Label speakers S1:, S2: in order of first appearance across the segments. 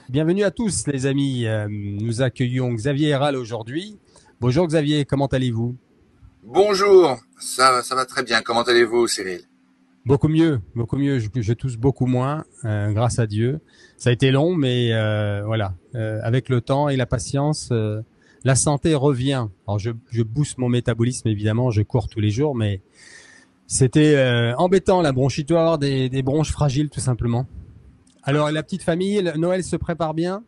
S1: Bienvenue à tous les amis. Nous accueillons Xavier Herral aujourd'hui. Bonjour Xavier, comment allez-vous?
S2: Bonjour, ça va très bien. Comment allez-vous, Cyril?
S1: Beaucoup mieux, beaucoup mieux. Je tousse beaucoup moins, grâce à Dieu. Ça a été long, mais voilà. Avec le temps et la patience, la santé revient. Alors je booste mon métabolisme évidemment, je cours tous les jours, mais c'était embêtant la bronchite, tu dois avoir des bronches fragiles tout simplement. Alors la petite famille, Noël se prépare bien?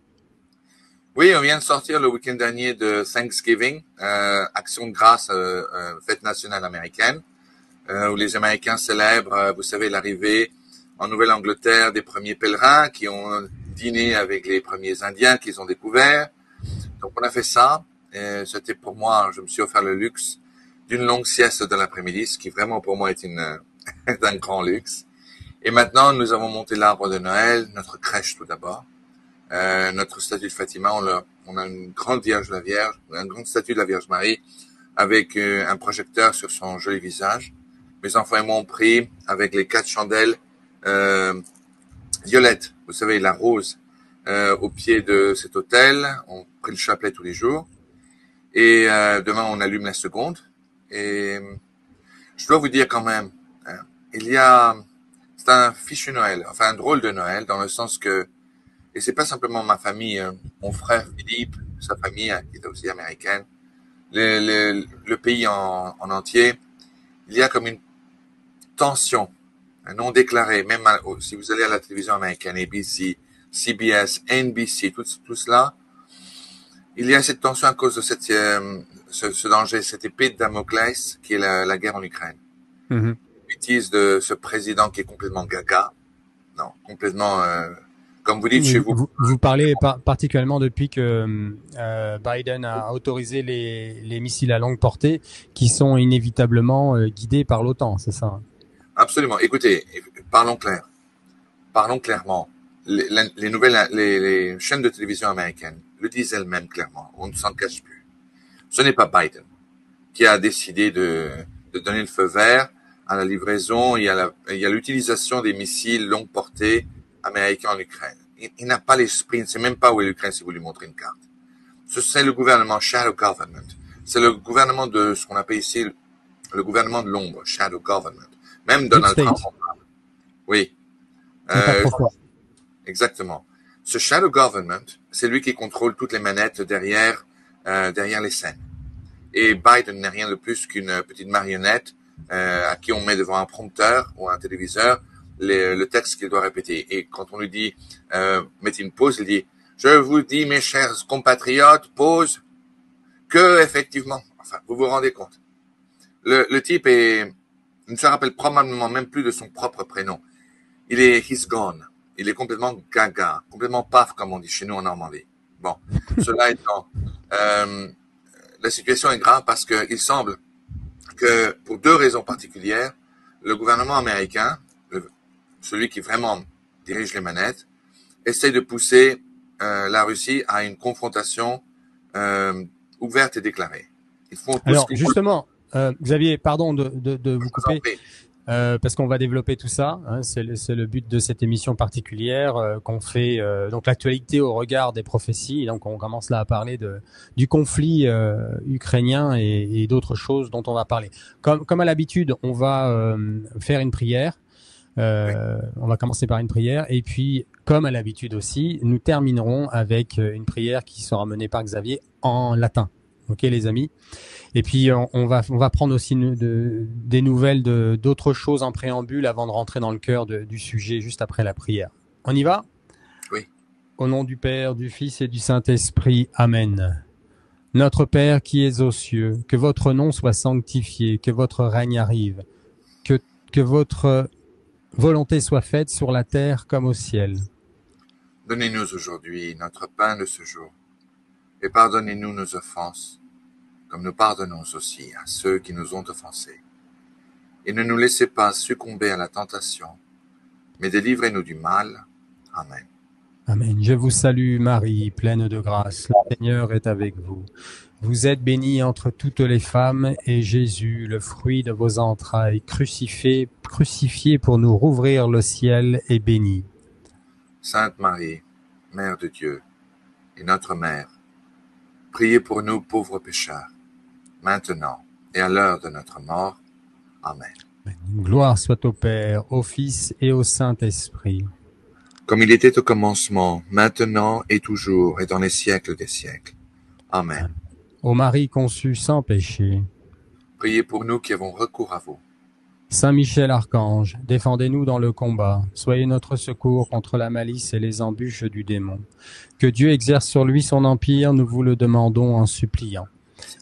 S2: Oui, on vient de sortir le week-end dernier de Thanksgiving, Action de grâce, fête nationale américaine, où les Américains célèbrent, vous savez, l'arrivée en Nouvelle-Angleterre des premiers pèlerins qui ont dîné avec les premiers Indiens qu'ils ont découverts. Donc on a fait ça. Et c'était pour moi, je me suis offert le luxe d'une longue sieste de l'après-midi, ce qui vraiment pour moi est est un grand luxe. Et maintenant, nous avons monté l'arbre de Noël, notre crèche tout d'abord. Notre statue de Fatima, on a une grande Vierge de la Vierge, une grande statue de la Vierge Marie, avec un projecteur sur son joli visage. Mes enfants et moi ont pris avec les 4 chandelles violettes, vous savez, la rose, au pied de cet autel. On prie le chapelet tous les jours. Et demain, on allume la seconde. Et je dois vous dire quand même, hein, il y a, c'est un fichu Noël, enfin un drôle de Noël, dans le sens que et c'est pas simplement ma famille, mon frère Philippe, sa famille, qui est aussi américaine, le pays en entier. Il y a comme une tension non déclarée, même si vous allez à la télévision américaine, ABC, CBS, NBC, tout cela, il y a cette tension à cause de ce danger, cette épée de Damoclès qui est la guerre en Ukraine.
S1: Mhm.
S2: Bêtise de ce président qui est complètement gaga, non, complètement, comme vous dites
S1: Oui,
S2: chez vous.
S1: vous parlez particulièrement depuis que Biden a autorisé les missiles à longue portée qui sont inévitablement guidés par l'OTAN, c'est ça?
S2: Absolument. Écoutez, parlons clair. Parlons clairement. Les nouvelles, les chaînes de télévision américaines le disent elles-mêmes clairement. On ne s'en cache plus. Ce n'est pas Biden qui a décidé de donner le feu vert à la livraison et il y a l'utilisation des missiles longue portée américains en Ukraine. Il n'a pas l'esprit, il ne sait même pas où est l'Ukraine si vous lui montrez une carte. C'est le gouvernement Shadow Government. C'est le gouvernement de ce qu'on appelle ici le gouvernement de l'ombre, Shadow Government. Même
S1: Deep
S2: Donald Trump,
S1: State,
S2: oui.
S1: mais pas
S2: Euh,
S1: trop fort.
S2: Exactement. Ce shadow government, c'est lui qui contrôle toutes les manettes derrière les scènes. Et Biden n'est rien de plus qu'une petite marionnette à qui on met devant un prompteur ou un téléviseur le texte qu'il doit répéter. Et quand on lui dit mettez une pause, il dit je vous dis mes chers compatriotes, pause, que effectivement, enfin vous vous rendez compte. Le type ne se rappelle probablement même plus de son propre prénom. He's gone. Il est complètement gaga, complètement paf, comme on dit chez nous en Normandie. Bon, cela étant, euh, la situation est grave parce qu'il semble que, pour 2 raisons particulières, le gouvernement américain, celui qui vraiment dirige les manettes, essaie de pousser la Russie à une confrontation ouverte et déclarée. Ils font tout ce
S1: Alors
S2: qu'ils peuvent.
S1: justement, Xavier, pardon de
S2: Je
S1: vous
S2: vous en
S1: couper.
S2: prie.
S1: Parce qu'on va développer tout ça, hein, c'est le but de cette émission particulière qu'on fait. Donc l'actualité au regard des prophéties. Donc on commence là à parler du conflit ukrainien et d'autres choses dont on va parler. Comme à l'habitude, on va faire une prière.
S2: Oui.
S1: On va commencer par une prière et puis, comme à l'habitude aussi, nous terminerons avec une prière qui sera menée par Xavier en latin. Ok, les amis. Et puis on va prendre aussi des nouvelles d'autres choses en préambule avant de rentrer dans le cœur du sujet juste après la prière. On y va?
S2: Oui.
S1: Au nom du Père, du Fils et du Saint-Esprit. Amen. Notre Père qui es aux cieux, que votre nom soit sanctifié, que votre règne arrive, que, que votre volonté soit faite sur la terre comme au ciel.
S2: Donnez-nous aujourd'hui notre pain de ce jour et pardonnez-nous nos offenses comme nous pardonnons aussi à ceux qui nous ont offensés. Et ne nous laissez pas succomber à la tentation, mais délivrez-nous du mal. Amen.
S1: Amen. Je vous salue Marie, pleine de grâce. Le Seigneur est avec vous. Vous êtes bénie entre toutes les femmes, et Jésus, le fruit de vos entrailles, crucifié pour nous rouvrir le ciel, est béni.
S2: Sainte Marie, Mère de Dieu et notre Mère, priez pour nous pauvres pécheurs, maintenant et à l'heure de notre mort. Amen.
S1: Gloire soit au Père, au Fils et au Saint-Esprit.
S2: Comme il était au commencement, maintenant et toujours et dans les siècles des siècles. Amen.
S1: Ô Marie conçue sans péché,
S2: Priez pour nous qui avons recours à vous.
S1: Saint Michel Archange, défendez-nous dans le combat, soyez notre secours contre la malice et les embûches du démon. Que Dieu exerce sur lui son empire, nous vous le demandons en suppliant.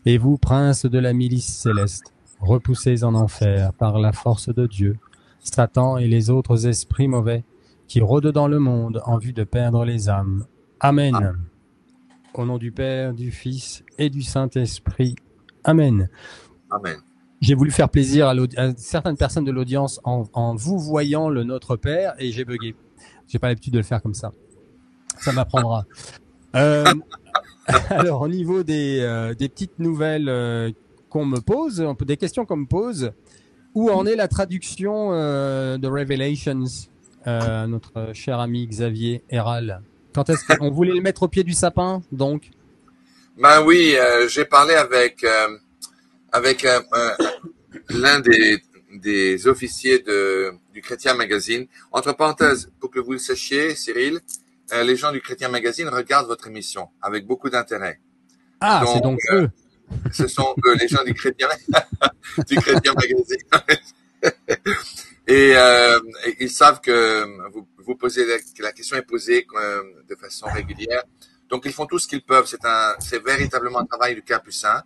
S1: Et vous, princes de la milice céleste, repoussez en enfer par la force de Dieu, Satan et les autres esprits mauvais qui rôdent dans le monde en vue de perdre les âmes. Amen.
S2: Amen.
S1: Au nom du Père, du Fils et du Saint-Esprit. Amen.
S2: Amen.
S1: J'ai voulu faire plaisir à certaines personnes de l'audience en vous voyant le Notre Père et j'ai bugué. J'ai pas l'habitude de le faire comme ça. Ça m'apprendra. Alors, au niveau des petites nouvelles qu'on me pose, des questions qu'on me pose, où en est la traduction de Revelations, notre cher ami Xavier Héral? Quand est-ce qu'on voulait le mettre au pied du sapin, donc?
S2: Ben oui, j'ai parlé avec l'un des officiers du Chrétien Magazine. Entre parenthèses, pour que vous le sachiez, Cyril, les gens du Chrétien Magazine regardent votre émission avec beaucoup d'intérêt.
S1: Ah, c'est donc eux.
S2: Ce sont les gens du Chrétien Magazine. Et ils savent que vous posez que la question est posée de façon régulière. Donc ils font tout ce qu'ils peuvent. C'est véritablement un travail du Capucin.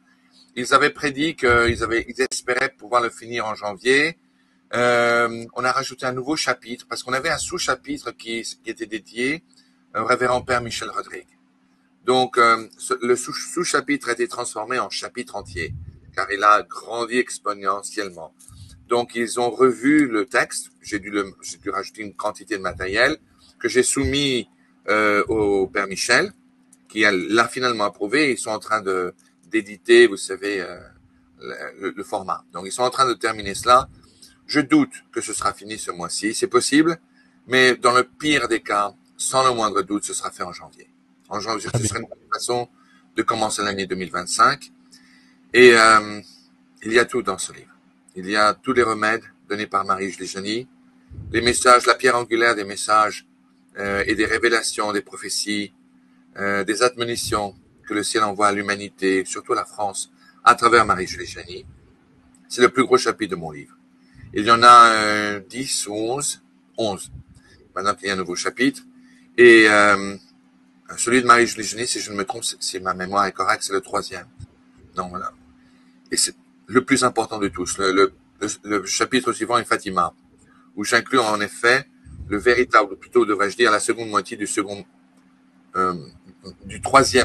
S2: Ils avaient prédit ils espéraient pouvoir le finir en janvier. On a rajouté un nouveau chapitre parce qu'on avait un sous-chapitre qui était dédié au révérend Père Michel Rodrigue. Donc, le sous-chapitre a été transformé en chapitre entier, car il a grandi exponentiellement. Donc, ils ont revu le texte. J'ai dû rajouter une quantité de matériel que j'ai soumis au Père Michel, qui l'a finalement approuvé. Ils sont en train d'éditer, vous savez, le format. Donc, ils sont en train de terminer cela. Je doute que ce sera fini ce mois-ci. C'est possible, mais dans le pire des cas, sans le moindre doute, ce sera fait en janvier. En janvier, ce serait une bonne façon de commencer l'année 2025. Et il y a tout dans ce livre. Il y a tous les remèdes donnés par Marie Légioni, les messages, la pierre angulaire des messages et des révélations, des prophéties, des admonitions que le ciel envoie à l'humanité, surtout à la France, à travers Marie Légioni. C'est le plus gros chapitre de mon livre. Il y en a 10 ou 11, maintenant qu'il y a un nouveau chapitre. Et celui de Marie Légioni, si je ne me trompe, si ma mémoire est correcte, c'est le 3e. Donc voilà. Et c'est le plus important de tous. Le chapitre suivant est Fatima, où j'inclus en effet le véritable, ou plutôt devrais-je dire la seconde moitié du 3e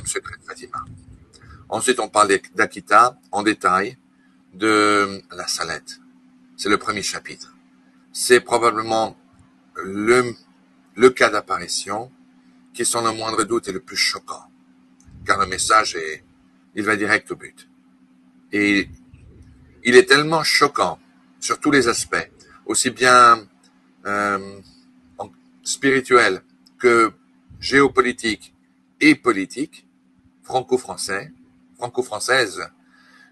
S2: secret de Fatima. Ensuite, on parle d'Akita en détail, de la Salette. C'est le premier chapitre. C'est probablement le cas d'apparition qui, sans le moindre doute, est le plus choquant. Car le message il va direct au but. Et il est tellement choquant sur tous les aspects, aussi bien spirituel que géopolitique et politique, franco-française,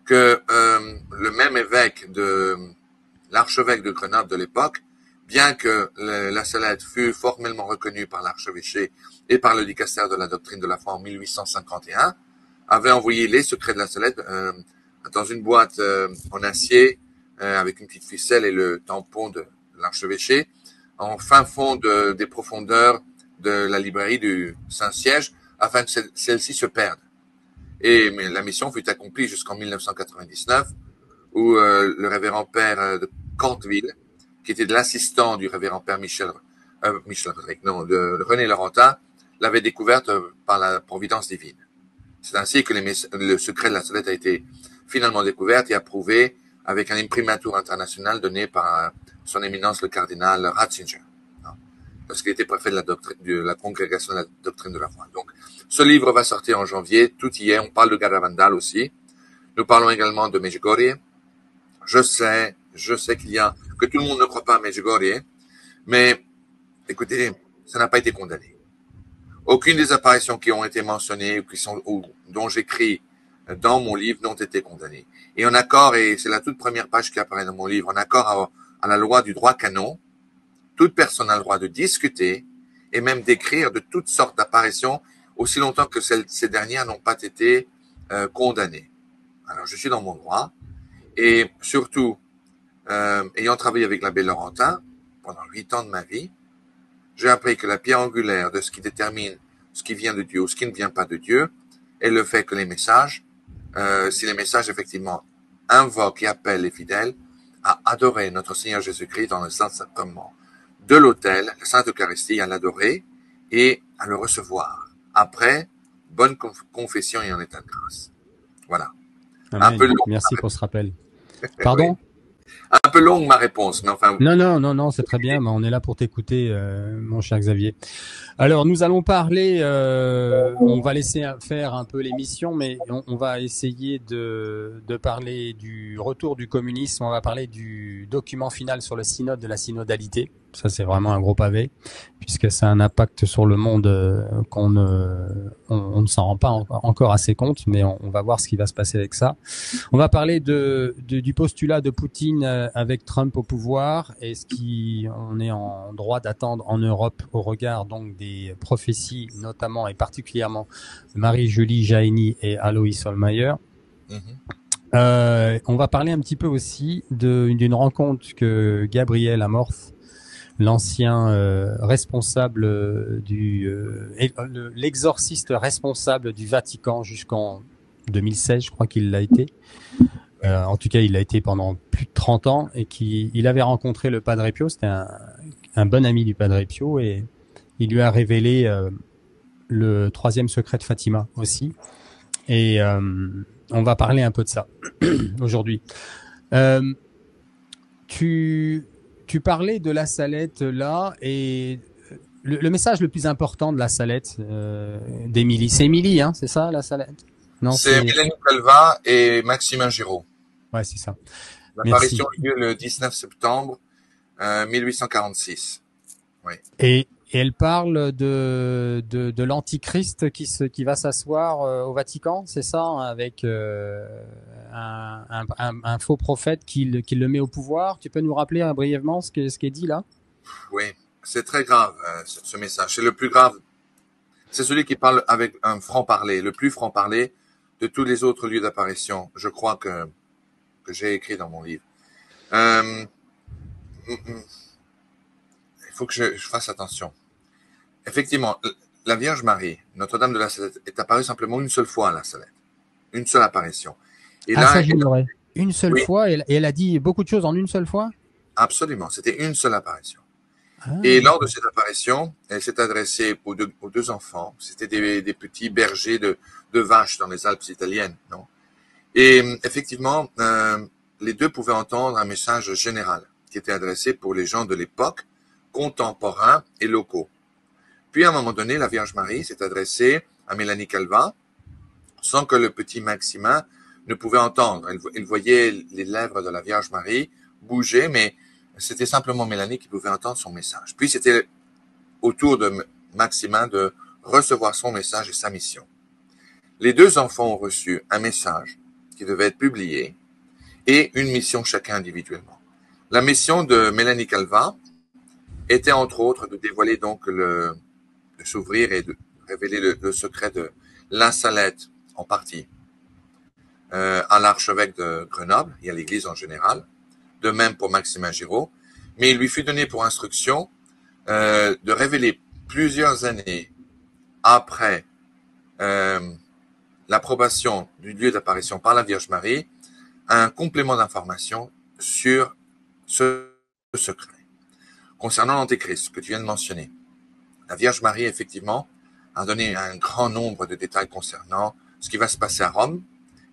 S2: que le même l'archevêque de Grenoble de l'époque, bien que la Salette fût formellement reconnue par l'archevêché et par le dicastère de la doctrine de la foi en 1851, avait envoyé les secrets de la Salette dans une boîte en acier avec une petite ficelle et le tampon de l'archevêché en fin fond des profondeurs de la librairie du Saint-Siège afin que celle-ci se perde. Mais la mission fut accomplie jusqu'en 1999 où le révérend père de Cantville, qui était de l'assistant du révérend père de René Laurentin, l'avait découverte par la providence divine. C'est ainsi que le secret de la Salette a été finalement découvert et approuvé avec un imprimatur international donné par son éminence le cardinal Ratzinger, lorsqu'il était préfet de la congrégation de la doctrine de la foi. Donc, ce livre va sortir en janvier, tout y est, on parle de Garavandal aussi. Nous parlons également de Medjugorje. Je sais que tout le monde ne croit pas à Medjugorje, mais écoutez, ça n'a pas été condamné. Aucune des apparitions qui ont été mentionnées ou dont j'écris dans mon livre n'ont été condamnées. Et en accord, et c'est la toute première page qui apparaît dans mon livre, en accord à la loi du droit canon, toute personne a le droit de discuter et même d'écrire de toutes sortes d'apparitions aussi longtemps que ces dernières n'ont pas été condamnées. Alors, je suis dans mon droit et surtout, ayant travaillé avec l'abbé Laurentin pendant 8 ans de ma vie, j'ai appris que la pierre angulaire de ce qui détermine ce qui vient de Dieu ou ce qui ne vient pas de Dieu est le fait que les messages, si les messages effectivement invoquent et appellent les fidèles à adorer notre Seigneur Jésus-Christ dans le Saint-Sacrement de l'autel, la Sainte Eucharistie, à l'adorer et à le recevoir. Après, bonne confession et en état de grâce. Voilà.
S1: Amen. Un peu long. Merci pour ce rappel. Pardon?
S2: Oui. Un peu longue ma réponse, mais enfin.
S1: Non, c'est très bien. Mais on est là pour t'écouter, mon cher Xavier. Alors, nous allons parler. On va laisser faire un peu l'émission, mais on va essayer de parler du retour du communisme. On va parler du document final sur le synode de la synodalité. Ça, c'est vraiment un gros pavé, puisque ça a un impact sur le monde qu'on ne s'en rend pas encore assez compte, mais on va voir ce qui va se passer avec ça. On va parler du postulat de Poutine avec Trump au pouvoir et ce qu'on est en droit d'attendre en Europe au regard donc des prophéties, notamment et particulièrement Marie-Julie Jahenny et Alois Hollmeyer. On va parler un petit peu aussi d'une rencontre que Gabriel amorce, l'ancien responsable l'exorciste responsable du Vatican jusqu'en 2016, je crois qu'il l'a été. En tout cas, il l'a été pendant plus de 30 ans et il avait rencontré le Padre Pio. C'était un bon ami du Padre Pio et il lui a révélé le 3e secret de Fatima aussi. Et on va parler un peu de ça aujourd'hui. Tu parlais de la Salette là et le message le plus important de la Salette d'Émilie. C'est Émilie, hein, c'est ça la Salette?
S2: Non, c'est Mélanie Calva et Maximin Giraud.
S1: Ouais, c'est ça.
S2: L'apparition a lieu le 19 septembre 1846. Oui.
S1: Et elle parle de l'Antichrist qui va s'asseoir au Vatican, c'est ça, avec un faux prophète qui le met au pouvoir. Tu peux nous rappeler brièvement ce qui est dit là?
S2: Oui, c'est très grave ce message. C'est le plus grave. C'est celui qui parle avec un franc-parler, le plus franc-parler de tous les autres lieux d'apparition. Je crois que j'ai écrit dans mon livre. Il faut que je fasse attention. Effectivement, la Vierge Marie, Notre-Dame de la Salette, est apparue simplement une seule fois à la Salette. Une seule apparition.
S1: Et là, ça j'ignorais. Une seule fois et elle a dit beaucoup de choses en une seule fois?
S2: Absolument, c'était une seule apparition. Et lors de cette apparition, elle s'est adressée aux deux enfants. C'était des petits bergers de vaches dans les Alpes italiennes, non? Et effectivement, les deux pouvaient entendre un message général qui était adressé pour les gens de l'époque, contemporains et locaux. Puis, à un moment donné, la Vierge Marie s'est adressée à Mélanie Calva, sans que le petit Maximin ne pouvait entendre. Il voyait les lèvres de la Vierge Marie bouger, mais c'était simplement Mélanie qui pouvait entendre son message. Puis, c'était au tour de Maximin de recevoir son message et sa mission. Les deux enfants ont reçu un message qui devait être publié et une mission chacun individuellement. La mission de Mélanie Calva était entre autres de dévoiler donc de s'ouvrir et de révéler le secret de la Salette en partie à l'archevêque de Grenoble et à l'église en général, de même pour Maximin Giraud, mais il lui fut donné pour instruction de révéler plusieurs années après l'approbation du lieu d'apparition par la Vierge Marie, un complément d'information sur ce secret. Concernant l'Antéchrist que tu viens de mentionner, la Vierge Marie, effectivement, a donné un grand nombre de détails concernant ce qui va se passer à Rome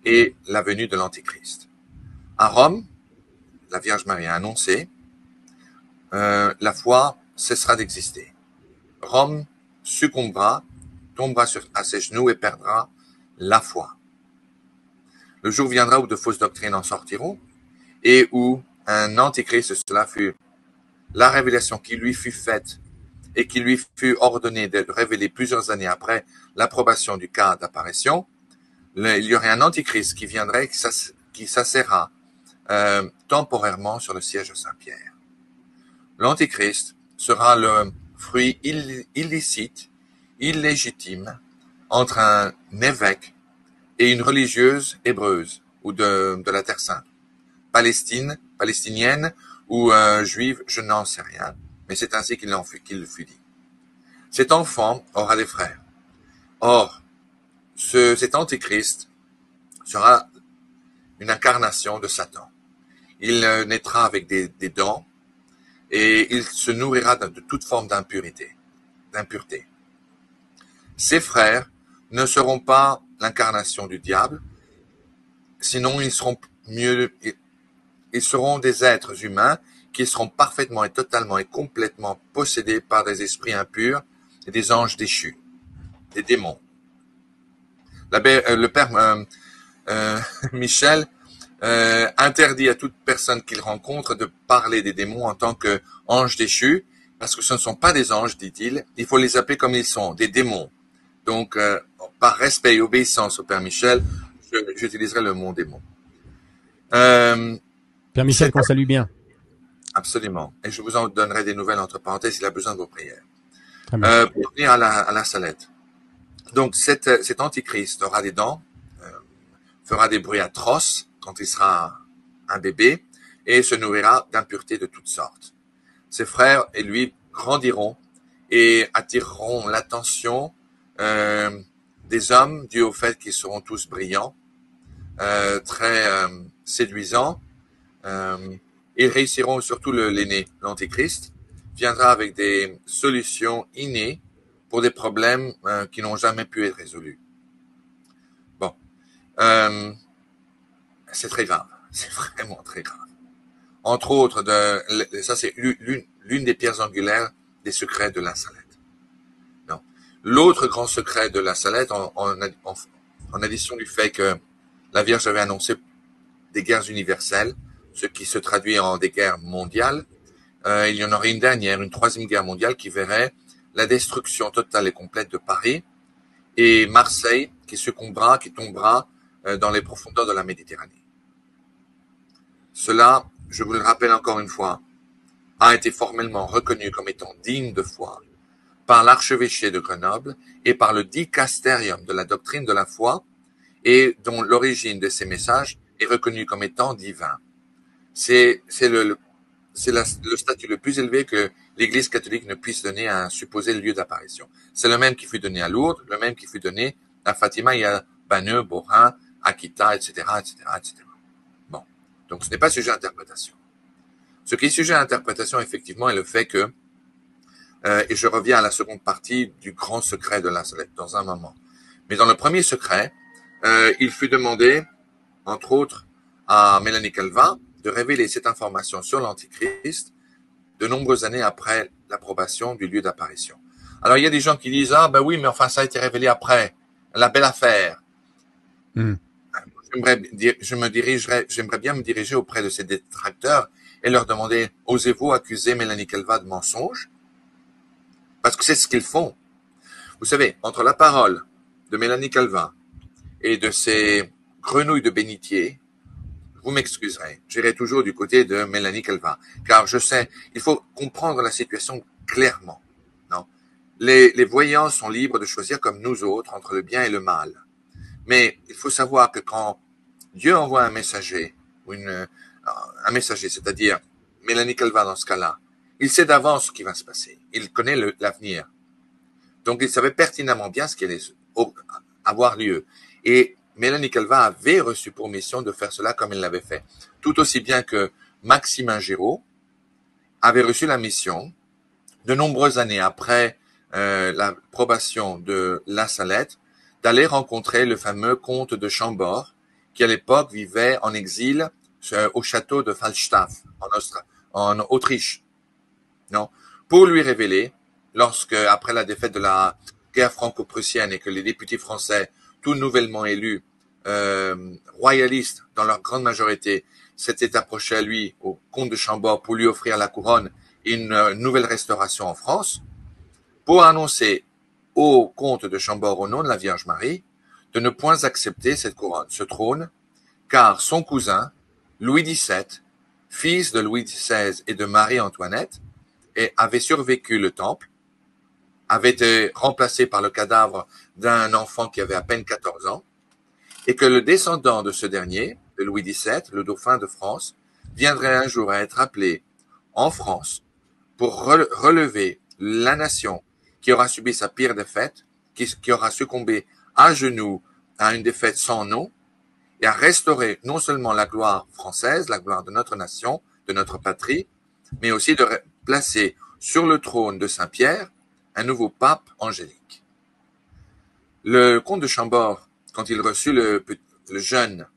S2: et la venue de l'Antéchrist. À Rome, la Vierge Marie a annoncé la foi cessera d'exister. Rome succombera, tombera à ses genoux et perdra la foi. Le jour viendra où de fausses doctrines en sortiront et où un antéchrist, cela fut la révélation qui lui fut faite et qui lui fut ordonné de révéler plusieurs années après l'approbation du cas d'apparition, il y aurait un antichrist qui viendrait, qui s'assera temporairement sur le siège de Saint-Pierre. L'antichrist sera le fruit illicite, illégitime, entre un évêque et une religieuse hébreuse ou de la Terre Sainte, palestinienne ou juive, je n'en sais rien, mais c'est ainsi qu'il le fut dit. Cet enfant aura des frères. Or, cet antichrist sera une incarnation de Satan. Il naîtra avec des dents et il se nourrira de toute forme d'impureté. Ses frères ne seront pas l'incarnation du diable, sinon ils seront des êtres humains qui seront parfaitement et totalement et complètement possédés par des esprits impurs et des anges déchus, des démons. Le père Michel interdit à toute personne qu'il rencontre de parler des démons en tant qu'anges déchus, parce que ce ne sont pas des anges, dit-il, il faut les appeler comme ils sont, des démons. Donc, par respect et obéissance au père Michel, j'utiliserai le mot démon.
S1: Père Michel, qu'on salue bien.
S2: Absolument. Et je vous en donnerai des nouvelles entre parenthèses s'il a besoin de vos prières. Pour revenir à la salette. Donc, cet antichrist aura des dents, fera des bruits atroces quand il sera un bébé et se nourrira d'impuretés de toutes sortes. Ses frères et lui grandiront et attireront l'attention des hommes dû au fait qu'ils seront tous brillants, très séduisants. Ils réussiront, surtout l'aîné, l'antéchrist, viendra avec des solutions innées pour des problèmes qui n'ont jamais pu être résolus. Bon, c'est très grave, c'est vraiment très grave. Entre autres, ça c'est l'une des pierres angulaires des secrets de la Salette. Non. L'autre grand secret de la Salette, en addition du fait que la Vierge avait annoncé des guerres universelles, ce qui se traduit en des guerres mondiales, il y en aurait une dernière, une troisième guerre mondiale qui verrait la destruction totale et complète de Paris et Marseille qui succombera, qui tombera dans les profondeurs de la Méditerranée. Cela, je vous le rappelle encore une fois, a été formellement reconnu comme étant digne de foi par l'archevêché de Grenoble et par le dicasterium de la doctrine de la foi et dont l'origine de ces messages est reconnue comme étant divin. C'est le statut le plus élevé que l'Église catholique ne puisse donner à un supposé lieu d'apparition. C'est le même qui fut donné à Lourdes, le même qui fut donné à Fatima et à Bagneux, Borin, Akita, etc., etc., etc. Bon. Donc, ce n'est pas sujet à interprétation. Ce qui est sujet à interprétation, effectivement, est le fait que, et je reviens à la seconde partie du grand secret de la Salette dans un moment. Mais dans le premier secret, il fut demandé, entre autres, à Mélanie Calvat, de révéler cette information sur l'Antichrist de nombreuses années après l'approbation du lieu d'apparition. Alors, il y a des gens qui disent, ah ben oui, mais enfin, ça a été révélé après, la belle affaire. J'aimerais bien me diriger auprès de ces détracteurs et leur demander, osez-vous accuser Mélanie Calvat de mensonge? Parce que c'est ce qu'ils font. Vous savez, entre la parole de Mélanie Calvat et de ces grenouilles de bénitier, vous m'excuserez, j'irai toujours du côté de Mélanie Calvat, car je sais, il faut comprendre la situation clairement. Non, les voyants sont libres de choisir comme nous autres entre le bien et le mal. Mais il faut savoir que quand Dieu envoie un messager, c'est-à-dire Mélanie Calvat dans ce cas-là, il sait d'avance ce qui va se passer. Il connaît l'avenir. Donc il savait pertinemment bien ce qui allait avoir lieu. Et Mélanie Calvat avait reçu pour mission de faire cela comme elle l'avait fait. Tout aussi bien que Maximin Giraud avait reçu la mission, de nombreuses années après l'approbation de La Salette, d'aller rencontrer le fameux comte de Chambord, qui à l'époque vivait en exil au château de Falstaff, en Autriche. Non, pour lui révéler, lorsque, après la défaite de la guerre franco-prussienne et que les députés français, tout nouvellement élus, royalistes dans leur grande majorité, s'étaient approchés à lui, au comte de Chambord, pour lui offrir la couronne et une nouvelle restauration en France, pour annoncer au comte de Chambord, au nom de la Vierge Marie, de ne point accepter cette couronne, ce trône, car son cousin, Louis XVII, fils de Louis XVI et de Marie-Antoinette, avait survécu le temple, avait été remplacé par le cadavre d'un enfant qui avait à peine 14 ans, et que le descendant de ce dernier, de Louis XVII, le dauphin de France, viendrait un jour à être appelé en France pour relever la nation qui aura subi sa pire défaite, qui aura succombé à genoux à une défaite sans nom, et à restaurer non seulement la gloire française, la gloire de notre nation, de notre patrie, mais aussi de placer sur le trône de Saint-Pierre un nouveau pape angélique. Le comte de Chambord, quand il reçut le jeune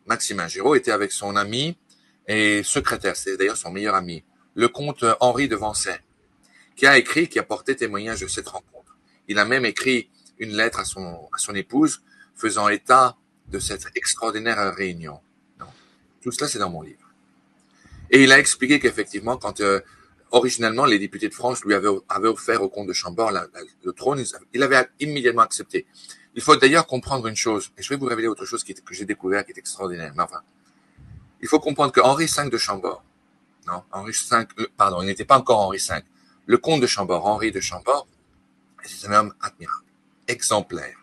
S2: Maximin Giraud, était avec son ami et secrétaire, c'est d'ailleurs son meilleur ami, le comte Henri de Vancey, qui a porté témoignage de cette rencontre. Il a même écrit une lettre à son épouse faisant état de cette extraordinaire réunion. Non. Tout cela, c'est dans mon livre. Et il a expliqué qu'effectivement, quand originellement les députés de France lui avaient offert au comte de Chambord le trône, il avait immédiatement accepté. Il faut d'ailleurs comprendre une chose, et je vais vous révéler autre chose que j'ai découvert qui est extraordinaire. Mais enfin, il faut comprendre que Henri V de Chambord, il n'était pas encore Henri V, le comte de Chambord, Henri de Chambord, c'est un homme admirable, exemplaire.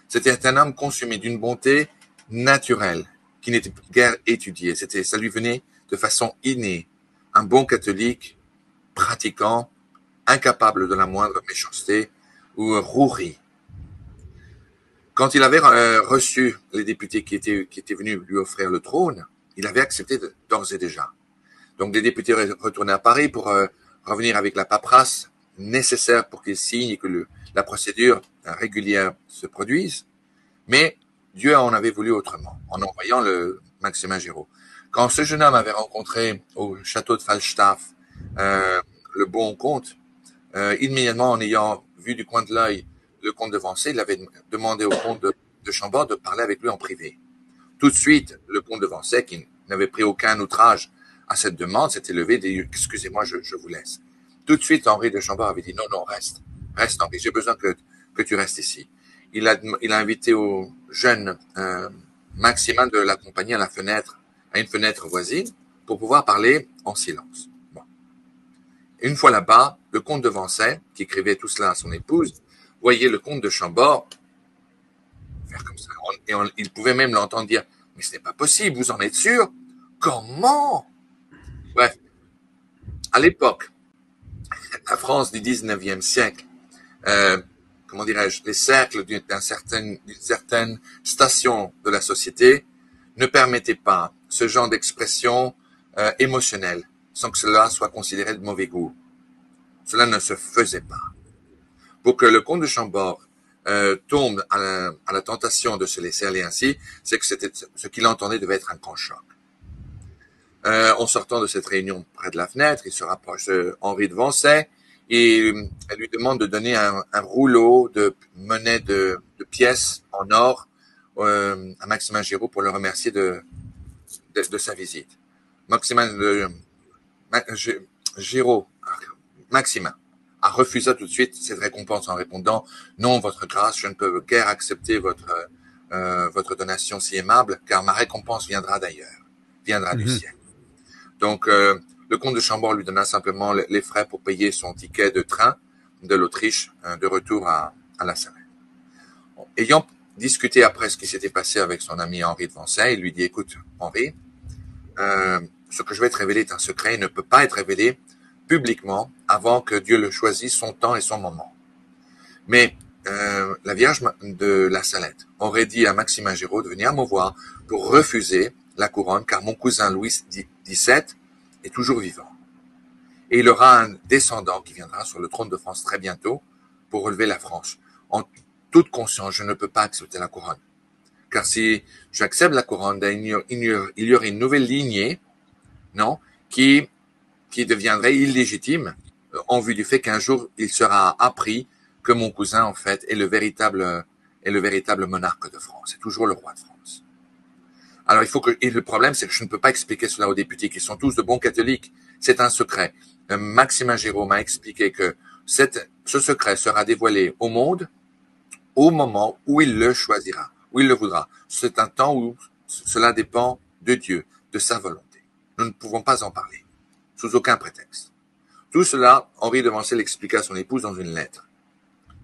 S2: C'était un homme consumé d'une bonté naturelle, qui n'était guère étudiée. Ça lui venait de façon innée. Un bon catholique, pratiquant, incapable de la moindre méchanceté ou rouerie. Quand il avait reçu les députés qui étaient venus lui offrir le trône, il avait accepté d'ores et déjà. Donc les députés retournaient à Paris pour revenir avec la paperasse nécessaire pour qu'il signe et que la procédure régulière se produise. Mais Dieu en avait voulu autrement, en envoyant le Maximin Giraud. Quand ce jeune homme avait rencontré au château de Falstaff le bon comte, immédiatement en ayant vu du coin de l'œil le comte de Vancey, il avait demandé au comte de Chambord de parler avec lui en privé. Tout de suite, le comte de Vancey, qui n'avait pris aucun outrage à cette demande, s'était levé et dit « Excusez-moi, je vous laisse ». Tout de suite, Henri de Chambord avait dit « Non, reste Henri, j'ai besoin que tu restes ici ». Il a invité au jeune Maximin de l'accompagner à une fenêtre voisine, pour pouvoir parler en silence. Bon. Une fois là-bas, le comte de Vancey, qui écrivait tout cela à son épouse, voyait le comte de Chambord faire comme ça. Il pouvait même l'entendre dire « Mais ce n'est pas possible, vous en êtes sûr? Comment ?» Bref, à l'époque, la France du 19e siècle, comment dirais-je, les cercles d'une certaine station de la société ne permettaient pas ce genre d'expression émotionnelle sans que cela soit considéré de mauvais goût. Cela ne se faisait pas. Pour que le comte de Chambord tombe à la tentation de se laisser aller ainsi, c'est que ce qu'il entendait devait être un grand choc. En sortant de cette réunion près de la fenêtre, il se rapproche de Henri de Vancey et elle lui demande de donner un rouleau de monnaie de pièces en or à Maximin Giraud pour le remercier de sa visite. Maximin a refusé tout de suite cette récompense en répondant « Non, votre grâce, je ne peux guère accepter votre donation si aimable, car ma récompense viendra d'ailleurs, viendra du ciel. » Donc, le comte de Chambord lui donna simplement les frais pour payer son ticket de train de l'Autriche de retour à la Salette. Ayant discuté après ce qui s'était passé avec son ami Henri de Vancey, il lui dit « Écoute, Henri, ce que je vais te révéler est un secret, il ne peut pas être révélé publiquement avant que Dieu le choisisse son temps et son moment. Mais la Vierge de la Salette aurait dit à Maximin Giraud de venir me voir pour refuser la couronne, car mon cousin Louis XVII est toujours vivant. Et il aura un descendant qui viendra sur le trône de France très bientôt pour relever la France. En toute conscience, je ne peux pas accepter la couronne. Car si j'accepte la couronne, il y aurait une nouvelle lignée, non, qui deviendrait illégitime en vue du fait qu'un jour il sera appris que mon cousin en fait est le véritable monarque de France, c'est toujours le roi de France. Alors le problème c'est que je ne peux pas expliquer cela aux députés qui sont tous de bons catholiques, c'est un secret. Maximin Giraud m'a expliqué que Ce secret sera dévoilé au monde au moment où il le choisira, où il le voudra. C'est un temps où cela dépend de Dieu, de sa volonté. Nous ne pouvons pas en parler, sous aucun prétexte. Tout cela, Henri Devancey l'expliqua à son épouse dans une lettre.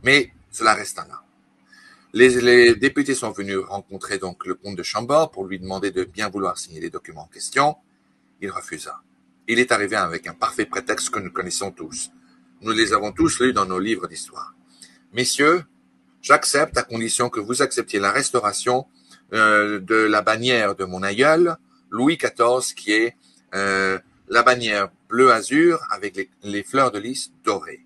S2: Mais cela resta là. Les députés sont venus rencontrer donc le comte de Chambord pour lui demander de bien vouloir signer les documents en question. Il refusa. Il est arrivé avec un parfait prétexte que nous connaissons tous. Nous les avons tous lus dans nos livres d'histoire. Messieurs, j'accepte à condition que vous acceptiez la restauration de la bannière de mon aïeul, Louis XIV, qui est la bannière bleu-azur avec les fleurs de lys dorées.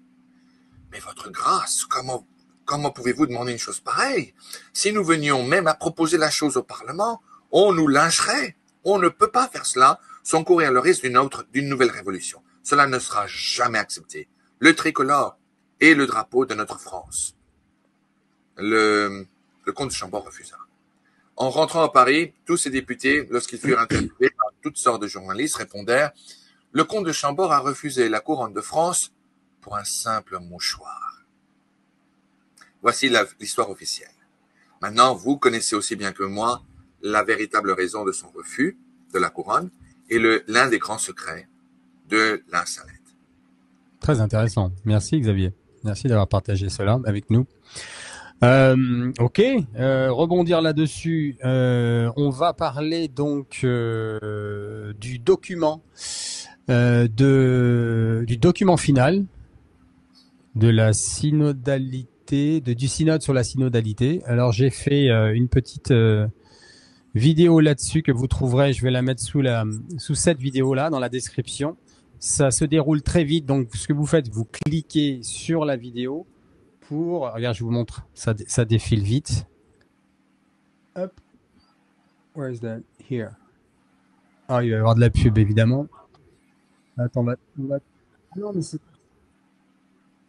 S2: Mais votre grâce, comment pouvez-vous demander une chose pareille? Si nous venions même à proposer la chose au Parlement, on nous lyncherait. On ne peut pas faire cela sans courir le risque d'une nouvelle révolution. Cela ne sera jamais accepté. Le tricolore est le drapeau de notre France. Le comte de Chambord refusa. En rentrant à Paris, tous ces députés, lorsqu'ils furent interviewés par toutes sortes de journalistes, répondèrent « Le comte de Chambord a refusé la couronne de France pour un simple mouchoir. » Voici l'histoire officielle. Maintenant, vous connaissez aussi bien que moi la véritable raison de son refus de la couronne et l'un des grands secrets de la Salette.
S1: Très intéressant. Merci Xavier. Merci d'avoir partagé cela avec nous. Ok, rebondir là-dessus. On va parler donc du document du document final de la synodalité, du synode sur la synodalité. Alors j'ai fait une petite vidéo là-dessus que vous trouverez. Je vais la mettre sous cette vidéo-là dans la description. Ça se déroule très vite. Donc ce que vous faites, vous cliquez sur la vidéo. Regarde, je vous montre, ça défile vite. Hop. Where is that? Here. Ah, il va y avoir de la pub, évidemment. Attends, non, mais c'est...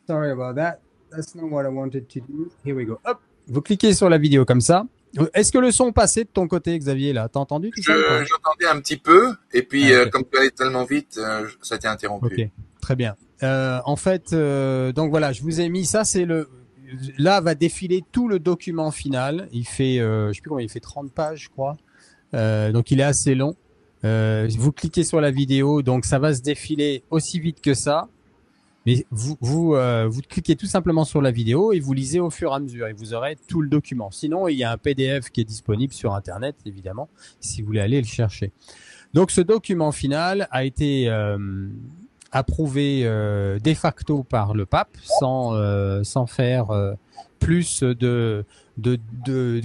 S1: Sorry about that. That's not what I wanted to do. Here we go. Hop. Vous cliquez sur la vidéo comme ça. Est-ce que le son passait de ton côté, Xavier, là? T'as entendu tout ça?
S2: J'entendais un petit peu, et puis okay. Comme tu allais tellement vite, ça a été interrompu.
S1: Ok, très bien. En fait, donc voilà, je vous ai mis ça, là va défiler tout le document final. Il fait, je sais plus combien, il fait 30 pages, je crois. Donc il est assez long. Vous cliquez sur la vidéo, donc ça va se défiler aussi vite que ça. Mais vous cliquez tout simplement sur la vidéo et vous lisez au fur et à mesure et vous aurez tout le document. Sinon, il y a un PDF qui est disponible sur Internet, évidemment, si vous voulez aller le chercher. Donc ce document final a été approuvé de facto par le pape sans faire plus de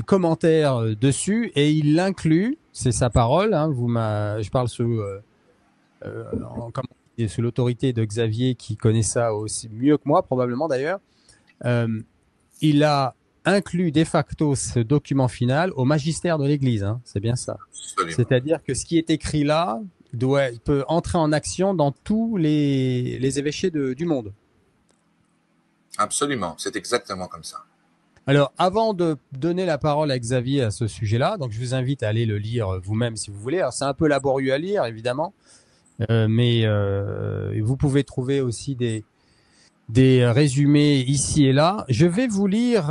S1: commentaires dessus, et il l'inclut, c'est sa parole, hein, je parle sous l'autorité de Xavier qui connaît ça aussi mieux que moi probablement d'ailleurs. Il a inclus de facto ce document final au magistère de l'Église, hein, c'est bien ça. C'est-à-dire que ce qui est écrit là peut entrer en action dans tous les évêchés du monde.
S2: Absolument, c'est exactement comme ça.
S1: Alors, avant de donner la parole à Xavier à ce sujet-là, donc je vous invite à aller le lire vous-même si vous voulez. Alors, c'est un peu laborieux à lire, évidemment, mais vous pouvez trouver aussi des résumés ici et là. Je vais vous lire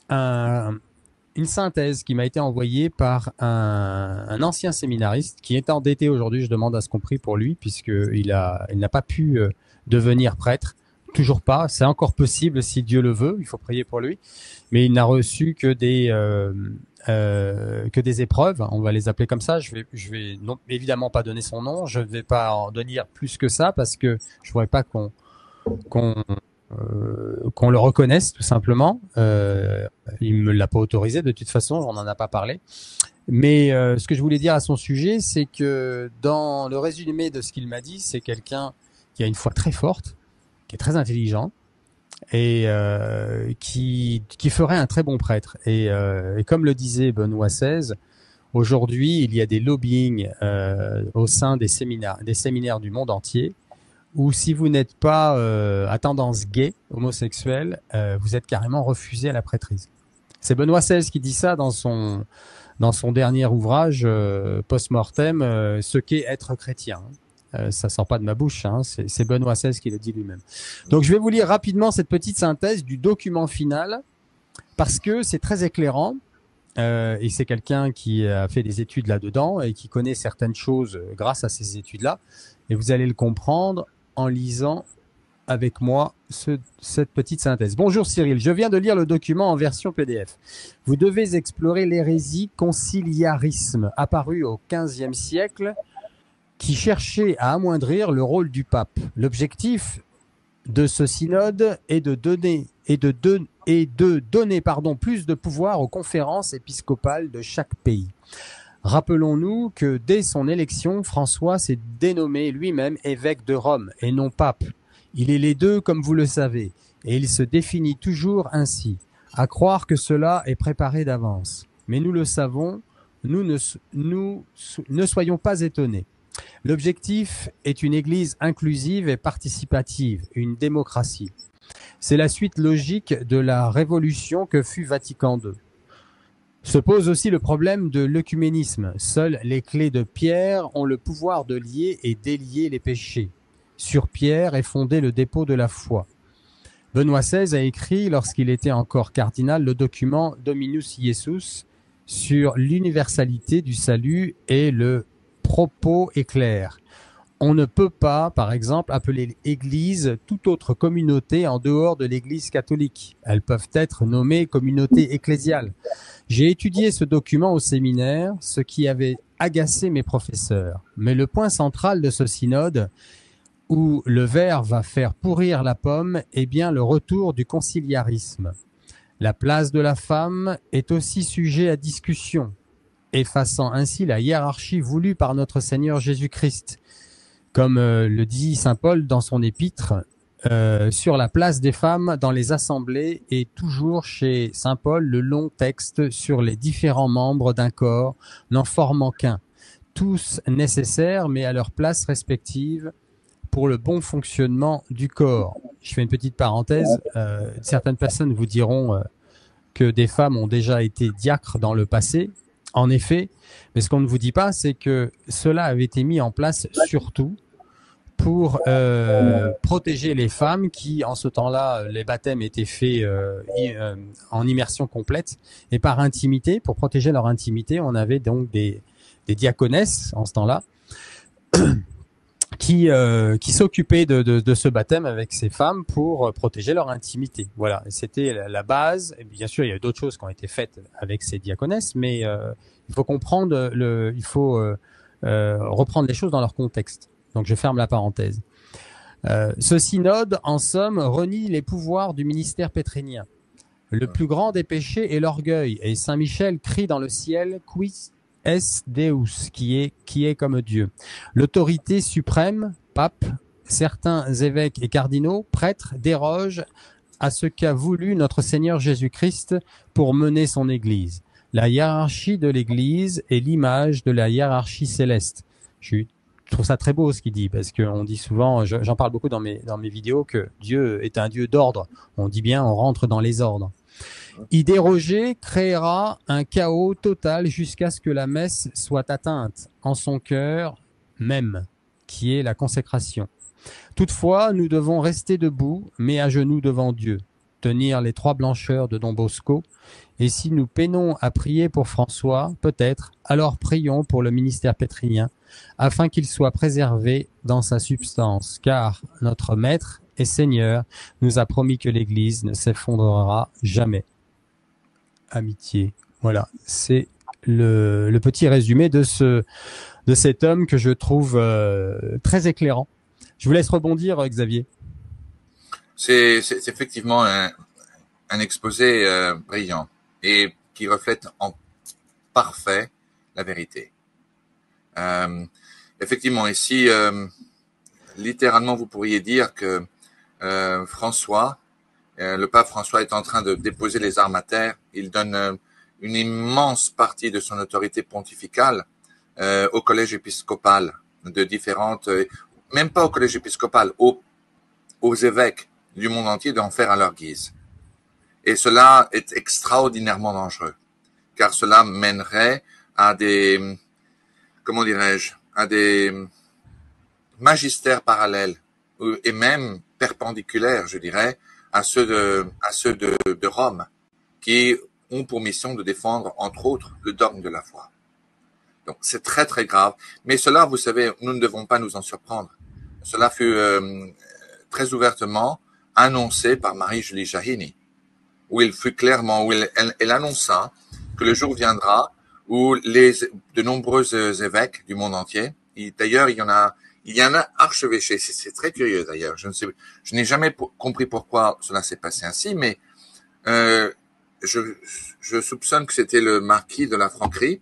S1: une synthèse qui m'a été envoyée par un ancien séminariste qui est endetté aujourd'hui. Je demande à ce qu'on prie pour lui puisqu'il n'a pas pu devenir prêtre. Toujours pas. C'est encore possible si Dieu le veut. Il faut prier pour lui. Mais il n'a reçu que des épreuves. On va les appeler comme ça. Je vais non, évidemment pas donner son nom. Je ne vais pas en donner plus que ça parce que je voudrais pas qu'on le reconnaisse tout simplement. Il me l'a pas autorisé de toute façon. On n'en a pas parlé. Mais ce que je voulais dire à son sujet, c'est que dans le résumé de ce qu'il m'a dit, c'est quelqu'un qui a une foi très forte, qui est très intelligent et qui ferait un très bon prêtre. Et comme le disait Benoît XVI, aujourd'hui il y a des lobbying au sein des séminaires du monde entier où si vous n'êtes pas à tendance gay, homosexuelle, vous êtes carrément refusé à la prêtrise. C'est Benoît XVI qui dit ça dans son dernier ouvrage post-mortem, ce qu'est être chrétien. Ça sort pas de ma bouche, hein, c'est Benoît XVI qui le dit lui-même. Donc je vais vous lire rapidement cette petite synthèse du document final parce que c'est très éclairant et c'est quelqu'un qui a fait des études là-dedans et qui connaît certaines choses grâce à ces études-là. Et vous allez le comprendre en lisant avec moi cette petite synthèse. Bonjour Cyril, je viens de lire le document en version PDF. Vous devez explorer l'hérésie conciliarisme apparue au XVe siècle qui cherchait à amoindrir le rôle du pape. L'objectif de ce synode est de donner plus de pouvoir aux conférences épiscopales de chaque pays. Rappelons-nous que dès son élection, François s'est dénommé lui-même évêque de Rome et non pape. Il est les deux, comme vous le savez, et il se définit toujours ainsi. À croire que cela est préparé d'avance. Mais nous le savons, nous ne soyons pas étonnés. L'objectif est une Église inclusive et participative, une démocratie. C'est la suite logique de la révolution que fut Vatican II. Se pose aussi le problème de l'œcuménisme. Seules les clés de Pierre ont le pouvoir de lier et délier les péchés. Sur Pierre est fondé le dépôt de la foi. Benoît XVI a écrit, lorsqu'il était encore cardinal, le document Dominus Iesus sur l'universalité du salut et le propos est clair. On ne peut pas, par exemple, appeler Église toute autre communauté en dehors de l'Église catholique. Elles peuvent être nommées communautés ecclésiales. J'ai étudié ce document au séminaire, ce qui avait agacé mes professeurs. Mais le point central de ce synode, où le ver va faire pourrir la pomme, est bien le retour du conciliarisme. La place de la femme est aussi sujet à discussion, effaçant ainsi la hiérarchie voulue par notre Seigneur Jésus-Christ. Comme le dit saint Paul dans son épître, sur la place des femmes dans les assemblées et toujours chez saint Paul le long texte sur les différents membres d'un corps, n'en formant qu'un, tous nécessaires mais à leur place respective pour le bon fonctionnement du corps. Je fais une petite parenthèse, certaines personnes vous diront que des femmes ont déjà été diacres dans le passé, en effet, mais ce qu'on ne vous dit pas, c'est que cela avait été mis en place surtout pour protéger les femmes qui, en ce temps-là, les baptêmes étaient faits en immersion complète et par intimité. Pour protéger leur intimité, on avait donc des diaconesses en ce temps-là qui s'occupaient de ce baptême avec ces femmes pour protéger leur intimité. Voilà, c'était la base. Et bien sûr, il y a d'autres choses qui ont été faites avec ces diaconesses, mais il faut comprendre il faut reprendre les choses dans leur contexte. Donc, je ferme la parenthèse. Ce synode, en somme, renie les pouvoirs du ministère pétrinien. Le plus grand des péchés est l'orgueil, et Saint Michel crie dans le ciel « Quis est Deus » qui est comme Dieu. L'autorité suprême, pape, certains évêques et cardinaux, prêtres, dérogent à ce qu'a voulu notre Seigneur Jésus-Christ pour mener son Église. La hiérarchie de l'Église est l'image de la hiérarchie céleste. Je trouve ça très beau ce qu'il dit, parce qu'on dit souvent, j'en parle beaucoup dans mes vidéos, que Dieu est un Dieu d'ordre. On dit bien, on rentre dans les ordres. Y déroger créera un chaos total jusqu'à ce que la messe soit atteinte en son cœur même, qui est la consécration. Toutefois, nous devons rester debout, mais à genoux devant Dieu, tenir les trois blancheurs de Don Bosco, et si nous peinons à prier pour François, peut-être, alors prions pour le ministère pétrinien, afin qu'il soit préservé dans sa substance, car notre Maître et Seigneur nous a promis que l'Église ne s'effondrera jamais. Amitié. Voilà, c'est le petit résumé de cet homme que je trouve très éclairant. Je vous laisse rebondir, Xavier.
S2: C'est effectivement un exposé brillant et qui reflète en parfait la vérité. Effectivement, ici, littéralement, vous pourriez dire que François, le pape François est en train de déposer les armes à terre. Il donne une immense partie de son autorité pontificale au collège épiscopal de différentes, même pas au collège épiscopal, aux évêques du monde entier d'en faire à leur guise. Et cela est extraordinairement dangereux, car cela mènerait à des, comment dirais-je, à des magistères parallèles et même perpendiculaires, je dirais, à ceux de Rome, qui ont pour mission de défendre, entre autres, le dogme de la foi. Donc, c'est très, très grave. Mais cela, vous savez, nous ne devons pas nous en surprendre. Cela fut très ouvertement annoncé par Marie-Julie Jahini, où elle annonça que le jour viendra où de nombreux évêques du monde entier, d'ailleurs, il y en a archevêchés, c'est très curieux d'ailleurs, je n'ai jamais compris pourquoi cela s'est passé ainsi, mais je soupçonne que c'était le marquis de la Franquerie,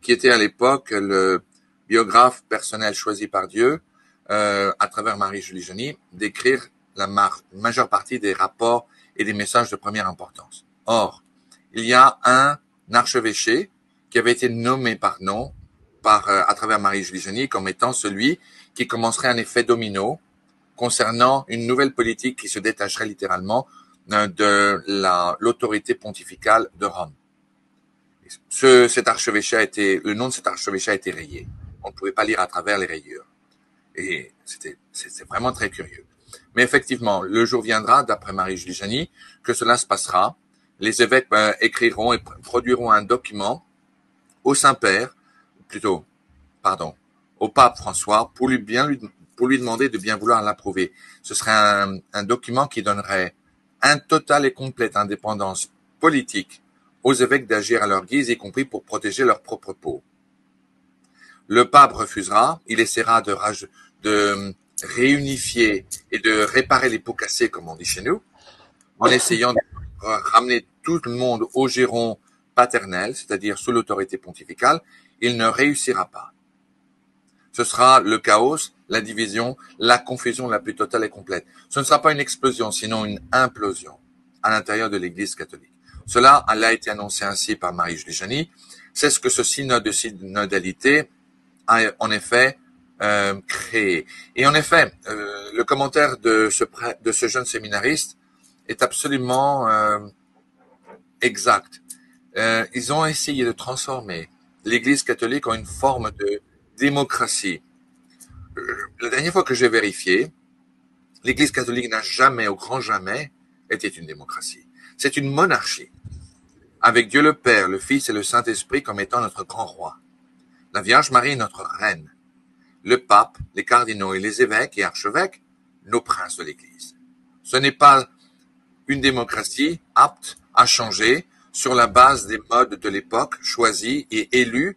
S2: qui était à l'époque le biographe personnel choisi par Dieu, à travers Marie-Julie Jahini, d'écrire la majeure partie des rapports et des messages de première importance. Or, il y a un archevêché qui avait été nommé par nom, à travers Marie-Julie Jahini, comme étant celui qui commencerait un effet domino concernant une nouvelle politique qui se détacherait littéralement de l'autorité pontificale de Rome. Le nom de cet archevêché a été rayé. On ne pouvait pas lire à travers les rayures. Et c'est vraiment très curieux. Mais effectivement, le jour viendra, d'après Marie-Julie Jahini, que cela se passera. Les évêques écriront et produiront un document au Saint-Père, au pape François, pour lui demander de bien vouloir l'approuver. Ce serait un document qui donnerait une totale et complète indépendance politique aux évêques d'agir à leur guise, y compris pour protéger leur propre peau. Le pape refusera, il essaiera de réunifier et de réparer les pots cassés, comme on dit chez nous, en essayant de ramener tout le monde au giron paternel, c'est-à-dire sous l'autorité pontificale. Il ne réussira pas. Ce sera le chaos, la division, la confusion la plus totale et complète. Ce ne sera pas une explosion, sinon une implosion à l'intérieur de l'Église catholique. Cela a été annoncé ainsi par Marie-Julie Jahini. C'est ce que ce synode de synodalité a en effet créé. Et en effet, le commentaire de ce jeune séminariste est absolument exact. Ils ont essayé de transformer l'Église catholique en une forme de démocratie. La dernière fois que j'ai vérifié, l'Église catholique n'a jamais, au grand jamais, été une démocratie. C'est une monarchie, avec Dieu le Père, le Fils et le Saint-Esprit comme étant notre grand roi. La Vierge Marie est notre reine. Le pape, les cardinaux et les évêques et archevêques, nos princes de l'Église. Ce n'est pas une démocratie apte à changer sur la base des modes de l'époque choisis et élus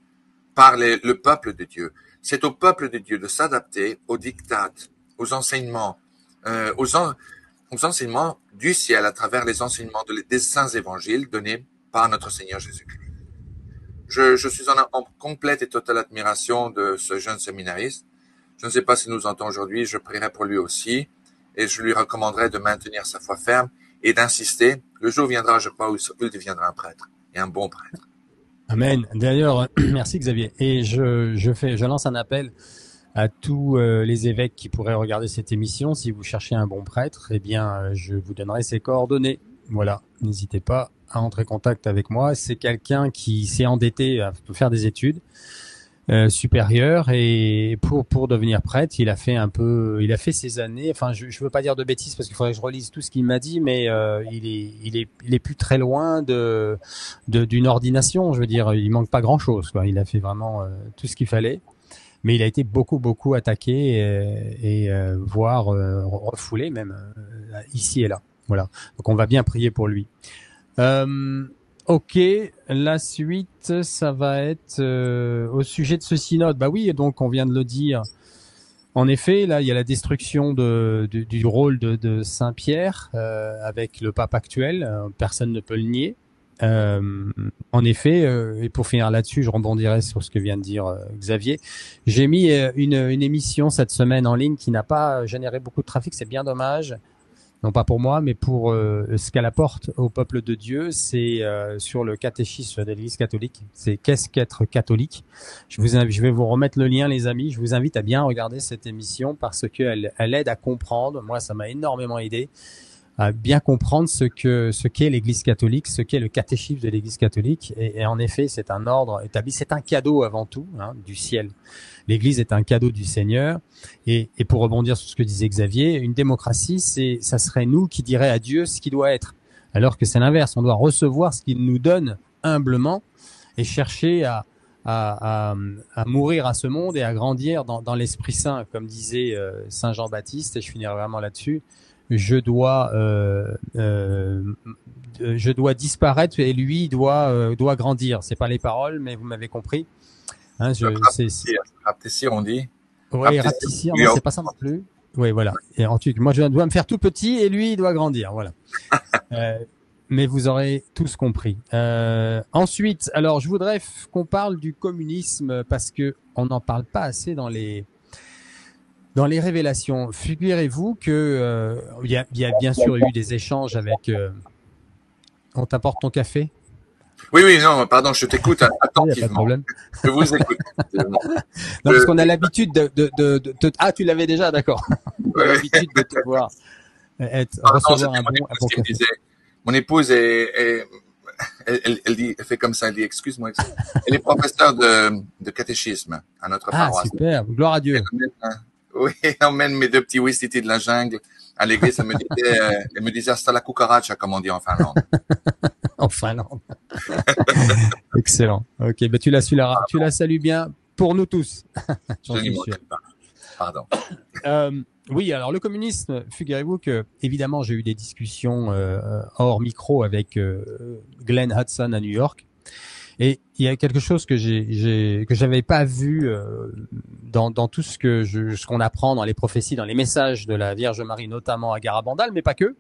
S2: par le peuple de Dieu. C'est au peuple de Dieu de s'adapter aux dictats, aux enseignements, aux enseignements du ciel à travers les enseignements des saints évangiles donnés par notre Seigneur Jésus-Christ. Je suis en complète et totale admiration de ce jeune séminariste. Je ne sais pas s'il nous entend aujourd'hui, je prierai pour lui aussi et je lui recommanderai de maintenir sa foi ferme et d'insister. Le jour viendra, je crois, où il deviendra un prêtre et un bon prêtre.
S1: Amen. D'ailleurs, merci Xavier. Et je lance un appel à tous les évêques qui pourraient regarder cette émission. Si vous cherchez un bon prêtre, eh bien, je vous donnerai ses coordonnées. Voilà. N'hésitez pas à entrer en contact avec moi. C'est quelqu'un qui s'est endetté à faire des études supérieures et pour devenir prêtre, il a fait ses années. Enfin, je veux pas dire de bêtises parce qu'il faudrait que je relise tout ce qu'il m'a dit, mais il est plus très loin d'une ordination. Je veux dire, il manque pas grand chose, quoi. Il a fait vraiment tout ce qu'il fallait. Mais il a été beaucoup attaqué et voire refoulé même ici et là. Voilà. Donc on va bien prier pour lui. Ok, la suite, ça va être au sujet de ce synode. Bah oui, donc on vient de le dire. En effet, là, il y a la destruction du rôle de Saint-Pierre avec le pape actuel. Personne ne peut le nier. En effet, et pour finir là-dessus, je rebondirai sur ce que vient de dire Xavier. J'ai mis une émission cette semaine en ligne qui n'a pas généré beaucoup de trafic. C'est bien dommage. Non pas pour moi, mais pour ce qu'elle apporte au peuple de Dieu. C'est sur le catéchisme de l'Église catholique. C'est qu'est-ce qu'être catholique. Je vais vous remettre le lien, les amis. Je vous invite à bien regarder cette émission parce qu'elle aide à comprendre. Moi, ça m'a énormément aidé à bien comprendre ce qu'est l'Église catholique, ce qu'est le catéchisme de l'Église catholique. Et en effet, c'est un ordre établi, c'est un cadeau avant tout, hein, du ciel. L'Église est un cadeau du Seigneur. Et pour rebondir sur ce que disait Xavier, une démocratie, ça serait nous qui dirait à Dieu ce qu'il doit être. Alors que c'est l'inverse, on doit recevoir ce qu'il nous donne humblement et chercher à mourir à ce monde et à grandir dans l'Esprit Saint, comme disait Saint Jean-Baptiste, et je finirai vraiment là-dessus. Je dois disparaître et lui doit grandir. C'est pas les paroles, mais vous m'avez compris. Hein,
S2: rapetissir, on dit.
S1: Oui, rapetissir, non, c'est pas ça non plus. Oui, voilà. Et ensuite, moi, je dois me faire tout petit et lui, il doit grandir. Voilà. Mais vous aurez tous compris. Ensuite, alors, je voudrais qu'on parle du communisme parce que on n'en parle pas assez dans les révélations. Figurez-vous que il y a bien sûr eu des échanges avec. On t'apporte ton café?
S2: Oui, non, pardon, je t'écoute attentivement.
S1: Il n'y a pas de problème.
S2: Je vous écoute.
S1: Non, parce qu'on a l'habitude Ah, tu l'avais déjà, d'accord. On a l'habitude de te voir recevoir un bon café.
S2: Mon épouse elle fait comme ça, elle dit, excuse-moi, elle est professeure de catéchisme à notre paroisse.
S1: Ah, super, gloire à Dieu.
S2: Oui, elle emmène mes deux petits Ouistiti de la jungle à l'église. Elle me disait hasta la cucaracha, comme on dit en Finlande.
S1: En Finlande. Excellent. Ok, ben tu la salues bien pour nous tous.
S2: Je n'y manquerai pas. Pardon.
S1: Oui, alors le communisme, figurez-vous que évidemment j'ai eu des discussions hors micro avec Glenn Hudson à New York, et il y a quelque chose que j'avais pas vu dans tout ce qu'on apprend dans les prophéties, dans les messages de la Vierge Marie, notamment à Garabandal, mais pas que.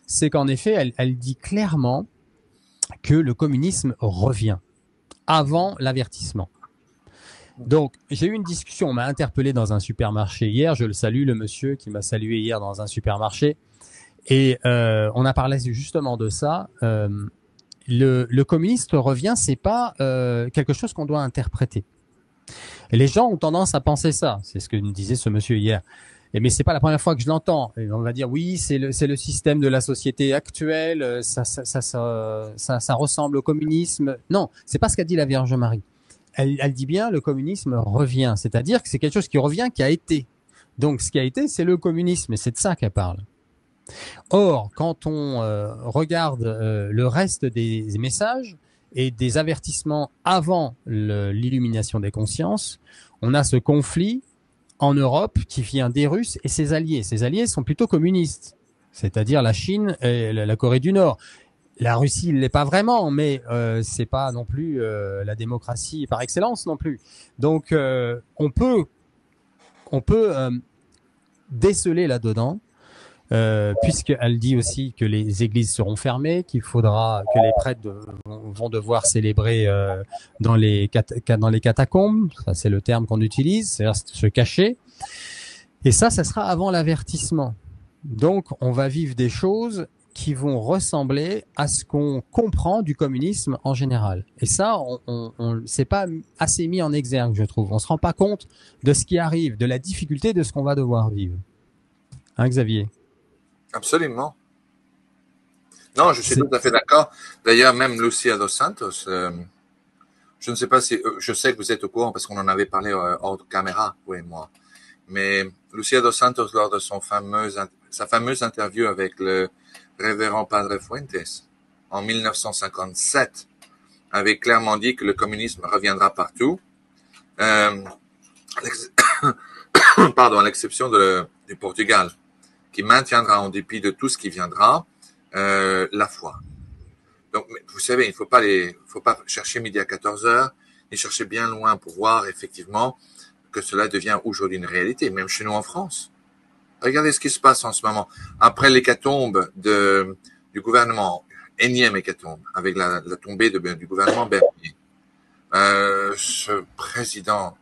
S1: C'est qu'en effet, elle dit clairement que le communisme revient avant l'avertissement. Donc, j'ai eu une discussion, on m'a interpellé dans un supermarché hier, je le salue, le monsieur qui m'a salué hier dans un supermarché, et on a parlé justement de ça. Le communiste revient, c'est pas quelque chose qu'on doit interpréter. Et les gens ont tendance à penser ça, c'est ce que me disait ce monsieur hier. Mais c'est pas la première fois que je l'entends. Et on va dire oui, c'est le système de la société actuelle, ça ressemble au communisme. Non, c'est pas ce qu'a dit la Vierge Marie. Elle dit bien le communisme revient, c'est-à-dire que c'est quelque chose qui revient, qui a été. Donc ce qui a été, c'est le communisme, et c'est de ça qu'elle parle. Or, quand on regarde le reste des messages et des avertissements avant l'illumination des consciences, on a ce conflit en Europe qui vient des Russes et ses alliés. Ses alliés sont plutôt communistes, c'est-à-dire la Chine et la Corée du Nord. La Russie il l'est pas vraiment, mais c'est pas non plus la démocratie par excellence non plus. Donc on peut déceler là-dedans, puisqu'elle dit aussi que les églises seront fermées, que les prêtres vont devoir célébrer dans les catacombes. Ça c'est le terme qu'on utilise, c'est-à-dire se cacher. Et ça sera avant l'avertissement. Donc on va vivre des choses qui vont ressembler à ce qu'on comprend du communisme en général. Et ça, on c'est pas assez mis en exergue, je trouve. On se rend pas compte de ce qui arrive, de la difficulté de ce qu'on va devoir vivre. Hein, Xavier?
S2: Absolument. Non, je suis tout à fait d'accord. D'ailleurs, même Lucia dos Santos, je ne sais pas si, je sais que vous êtes au courant parce qu'on en avait parlé hors de caméra, vous et moi. Mais Lucia dos Santos, lors de sa fameuse interview avec le révérend Padre Fuentes en 1957, avait clairement dit que le communisme reviendra partout. Pardon, à l'exception du Portugal, qui maintiendra en dépit de tout ce qui viendra la foi. Donc, vous savez, il faut pas chercher midi à 14h, et chercher bien loin pour voir effectivement que cela devient aujourd'hui une réalité, même chez nous en France. Regardez ce qui se passe en ce moment. Après l'hécatombe du gouvernement, énième hécatombe, avec la tombée du gouvernement Bernier, ce président,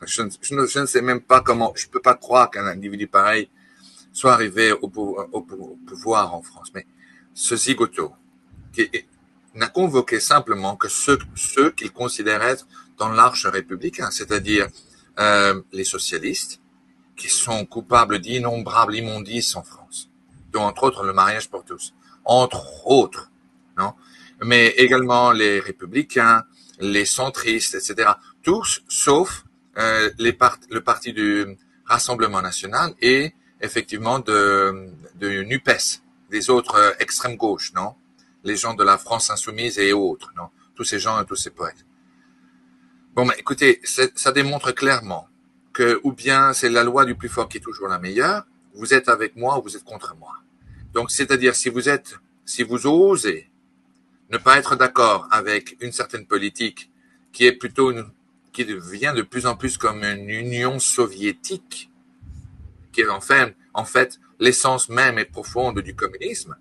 S2: je ne sais même pas comment, je peux pas croire qu'un individu pareil soit arrivé au pouvoir en France. Mais ce zigoto, qui n'a convoqué simplement que ceux qu'il considère être dans l'arche républicain, c'est-à-dire les socialistes, qui sont coupables d'innombrables immondices en France. dont entre autres le mariage pour tous, entre autres, non? Mais également les républicains, les centristes, etc. Tous, sauf le parti du Rassemblement national et effectivement de NUPES, des autres extrêmes gauches, non? Les gens de la France insoumise et autres, non? Tous ces gens et tous ces poètes. Bon, mais écoutez, ça démontre clairement que ou bien c'est la loi du plus fort qui est toujours la meilleure, vous êtes avec moi ou vous êtes contre moi. Donc, c'est-à-dire, si vous osez ne pas être d'accord avec une certaine politique qui est plutôt qui devient de plus en plus comme une Union soviétique, qui est en fait l'essence même et profonde du communisme,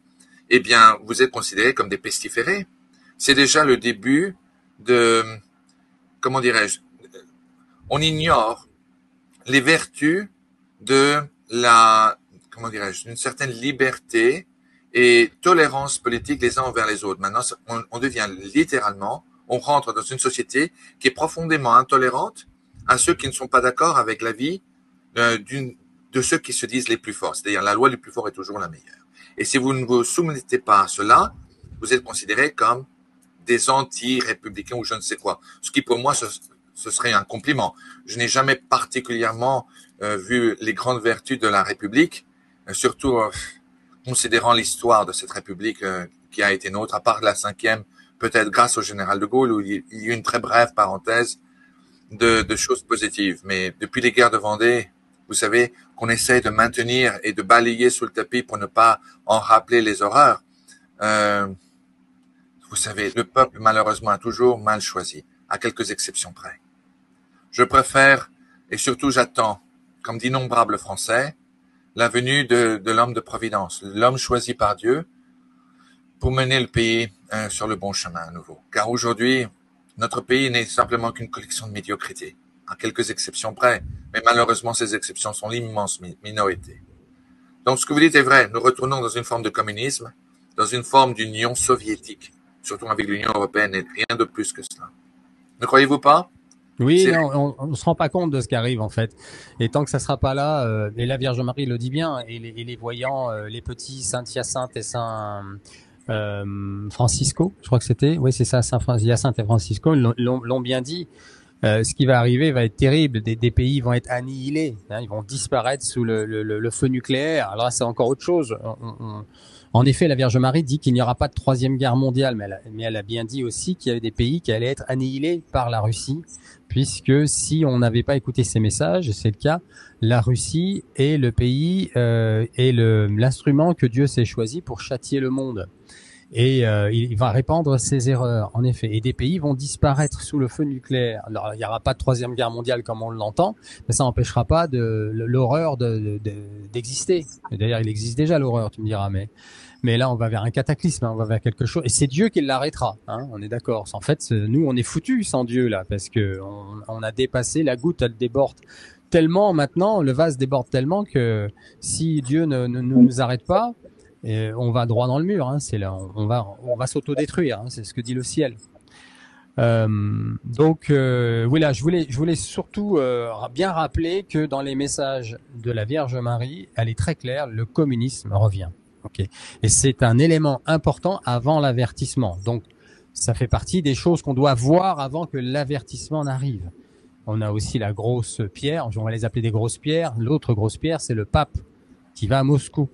S2: eh bien, vous êtes considérés comme des pestiférés. C'est déjà le début de, comment dirais-je, on ignore les vertus de comment dirais-je, d'une certaine liberté et tolérance politique les uns envers les autres. Maintenant, on devient littéralement, on rentre dans une société qui est profondément intolérante à ceux qui ne sont pas d'accord avec la vie de ceux qui se disent les plus forts. C'est-à-dire, la loi du plus fort est toujours la meilleure. Et si vous ne vous soumettez pas à cela, vous êtes considérés comme des anti-républicains ou je ne sais quoi. Ce qui, pour moi, ce serait un compliment. Je n'ai jamais particulièrement vu les grandes vertus de la République, surtout considérant l'histoire de cette République qui a été nôtre, à part la 5e, peut-être grâce au général de Gaulle, où il y a eu une très brève parenthèse de choses positives. Mais depuis les guerres de Vendée, vous savez, qu'on essaie de maintenir et de balayer sous le tapis pour ne pas en rappeler les horreurs. Vous savez, le peuple, malheureusement, a toujours mal choisi, à quelques exceptions près. Je préfère, et surtout j'attends, comme d'innombrables Français, la venue de l'homme de providence, l'homme choisi par Dieu pour mener le pays sur le bon chemin à nouveau. Car aujourd'hui, notre pays n'est simplement qu'une collection de médiocrité, à quelques exceptions près, mais malheureusement ces exceptions sont l'immense minorité. Donc ce que vous dites est vrai, nous retournons dans une forme de communisme, dans une forme d'union soviétique, surtout avec l'Union européenne et rien de plus que cela. Ne croyez-vous pas?
S1: Oui, non, on se rend pas compte de ce qui arrive en fait. Et tant que ça sera pas là, et la Vierge Marie le dit bien, et les voyants, les petits Saint Hyacinthe et Saint Francisco, je crois que c'était, oui c'est ça, Saint Hyacinthe et Francisco l'ont bien dit. Ce qui va arriver va être terrible. Des pays vont être annihilés, hein, ils vont disparaître sous le feu nucléaire. Alors là, c'est encore autre chose. En effet, la Vierge Marie dit qu'il n'y aura pas de troisième guerre mondiale, mais elle a bien dit aussi qu'il y avait des pays qui allaient être annihilés par la Russie, puisque si on n'avait pas écouté ces messages, et c'est le cas, la Russie est le pays est l'instrument que Dieu s'est choisi pour châtier le monde. Et il va répandre ses erreurs, en effet. Et des pays vont disparaître sous le feu nucléaire. Alors, il n'y aura pas de troisième guerre mondiale comme on l'entend, mais ça n'empêchera pas l'horreur d'exister. D'ailleurs, il existe déjà l'horreur, tu me diras, mais là, on va vers un cataclysme, hein, on va vers quelque chose. Et c'est Dieu qui l'arrêtera, hein, on est d'accord. En fait, nous, on est foutus sans Dieu, là, parce que on a dépassé, la goutte, elle déborde tellement maintenant, le vase déborde tellement que si Dieu ne nous arrête pas, et on va droit dans le mur, hein, c'est là, on va s'autodétruire, hein, c'est ce que dit le ciel. Donc oui, là, je voulais surtout bien rappeler que dans les messages de la Vierge Marie, elle est très claire, le communisme revient. Okay. Et c'est un élément important avant l'avertissement. Donc ça fait partie des choses qu'on doit voir avant que l'avertissement n'arrive. On a aussi la grosse pierre, on va les appeler des grosses pierres. L'autre grosse pierre, c'est le pape qui va à Moscou.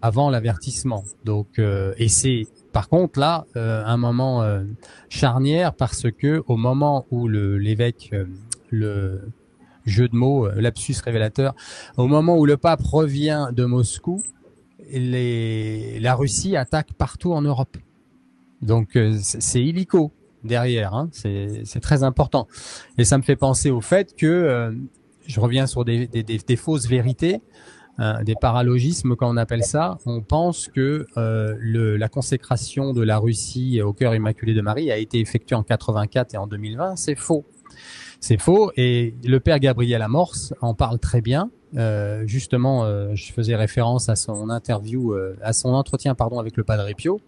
S1: Avant l'avertissement. Donc, et c'est par contre là un moment charnière parce que au moment où l'évêque, le jeu de mots, lapsus révélateur, au moment où le pape revient de Moscou, la Russie attaque partout en Europe. Donc c'est illico derrière, hein, c'est très important. Et ça me fait penser au fait que je reviens sur des fausses vérités. Des paralogismes, quand on appelle ça, on pense que la consécration de la Russie au cœur immaculé de Marie a été effectuée en 84 et en 2020. C'est faux. C'est faux. Et le père Gabriel Amorce en parle très bien. Justement, je faisais référence à son interview, à son entretien, avec le Padre Pio.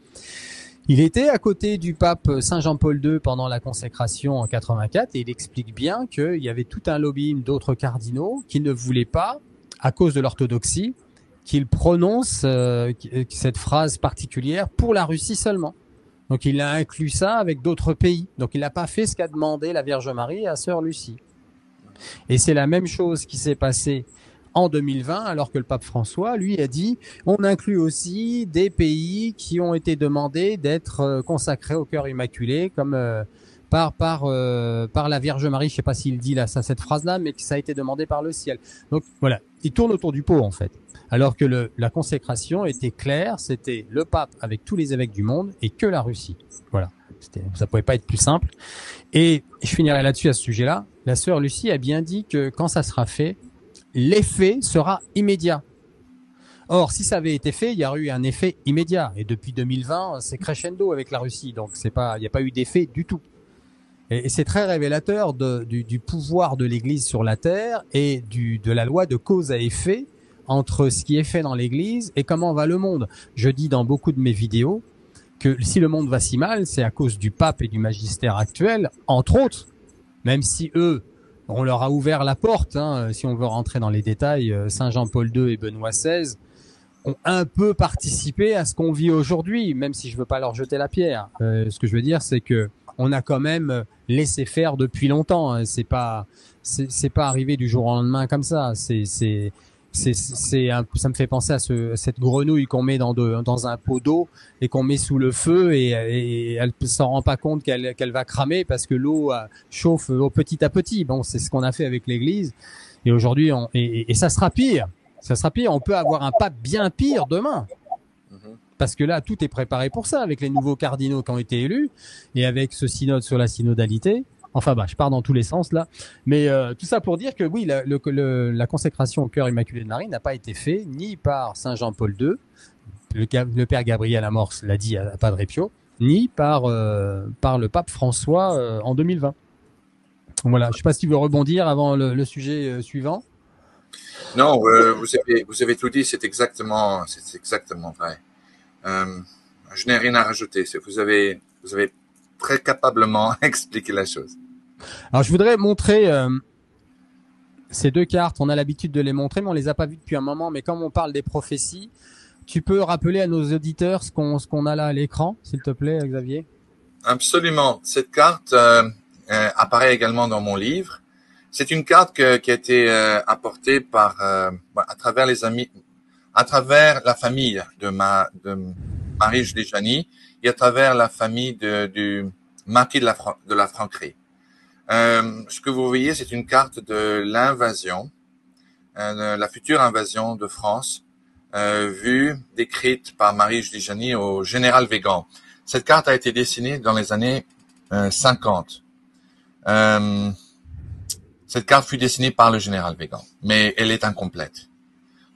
S1: Il était à côté du pape Saint Jean-Paul II pendant la consécration en 84 et il explique bien qu'il y avait tout un lobbying d'autres cardinaux qui ne voulaient pas, à cause de l'orthodoxie, qu'il prononce cette phrase particulière pour la Russie seulement. Donc il a inclus ça avec d'autres pays. Donc il n'a pas fait ce qu'a demandé la Vierge Marie à Sœur Lucie. Et c'est la même chose qui s'est passée en 2020, alors que le pape François, lui, a dit on inclut aussi des pays qui ont été demandés d'être consacrés au cœur immaculé, comme par la Vierge Marie. Je sais pas s'il dit là cette phrase-là, mais que ça a été demandé par le ciel. Donc voilà, il tourne autour du pot en fait. Alors que la consécration était claire, c'était le pape avec tous les évêques du monde et que la Russie. Voilà, ça pouvait pas être plus simple. Et je finirai là-dessus à ce sujet-là. La sœur Lucie a bien dit que quand ça sera fait, l'effet sera immédiat. Or, si ça avait été fait, il y aurait eu un effet immédiat. Et depuis 2020, c'est crescendo avec la Russie. Donc, il n'y a pas eu d'effet du tout. Et c'est très révélateur du pouvoir de l'Église sur la terre et de la loi de cause à effet entre ce qui est fait dans l'Église et comment va le monde. Je dis dans beaucoup de mes vidéos que si le monde va si mal, c'est à cause du pape et du magistère actuel, entre autres, même si eux, on leur a ouvert la porte, hein, si on veut rentrer dans les détails, Saint Jean-Paul II et Benoît XVI ont un peu participé à ce qu'on vit aujourd'hui, même si je veux pas leur jeter la pierre. Ce que je veux dire, c'est que on a quand même laissé faire depuis longtemps. Hein. C'est pas arrivé du jour au lendemain comme ça. Ça me fait penser à cette grenouille qu'on met dans un pot d'eau et qu'on met sous le feu et elle s'en rend pas compte qu'elle va cramer parce que l'eau chauffe petit à petit. Bon, c'est ce qu'on a fait avec l'Église. Et aujourd'hui, et ça sera pire. Ça sera pire. On peut avoir un pape bien pire demain. Parce que là, tout est préparé pour ça, avec les nouveaux cardinaux qui ont été élus, et avec ce synode sur la synodalité. Enfin, je pars dans tous les sens, là. Mais tout ça pour dire que oui, la consécration au cœur immaculé de Marie n'a pas été faite ni par Saint Jean-Paul II, le père Gabriel Amorce l'a dit à Padre Pio, ni par le pape François en 2020. Voilà, je ne sais pas si tu veux rebondir avant le sujet suivant.
S2: Non, vous avez tout dit, c'est exactement vrai. Je n'ai rien à rajouter. Vous avez très capablement expliqué la chose.
S1: Alors, je voudrais montrer ces deux cartes. On a l'habitude de les montrer, mais on les a pas vues depuis un moment. Mais comme on parle des prophéties, tu peux rappeler à nos auditeurs ce qu'on a là à l'écran, s'il te plaît, Xavier?
S2: Absolument. Cette carte apparaît également dans mon livre. C'est une carte qui a été apportée à travers les amis, à travers la famille de Marie Julie et à travers la famille du marquis de la Franquerie. Ce que vous voyez, c'est une carte de l'invasion, la future invasion de France, décrite par Marie Julie au général Végan. Cette carte a été dessinée dans les années 50. Cette carte fut dessinée par le général Végan, mais elle est incomplète.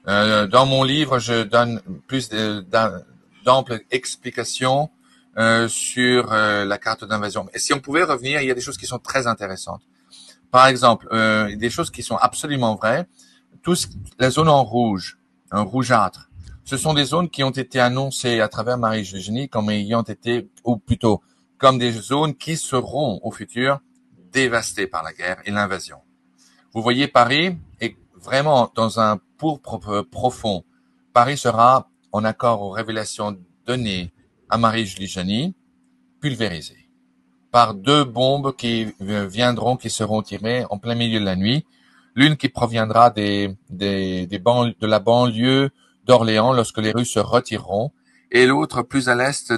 S2: Dans mon livre, je donne plus d'amples explications sur la carte d'invasion. Et si on pouvait revenir, il y a des choses qui sont très intéressantes. Par exemple, des choses qui sont absolument vraies. Les zones en rouge, un rougeâtre, ce sont des zones qui ont été annoncées à travers Marie-Eugénie comme ayant été, ou plutôt, comme des zones qui seront au futur dévastées par la guerre et l'invasion. Vous voyez, Paris est vraiment dans un pourpre profond. Paris sera, en accord aux révélations données à Marie-Julie pulvérisé par deux bombes qui seront tirées en plein milieu de la nuit. L'une qui proviendra de la banlieue d'Orléans lorsque les Russes se retireront, et l'autre plus à l'est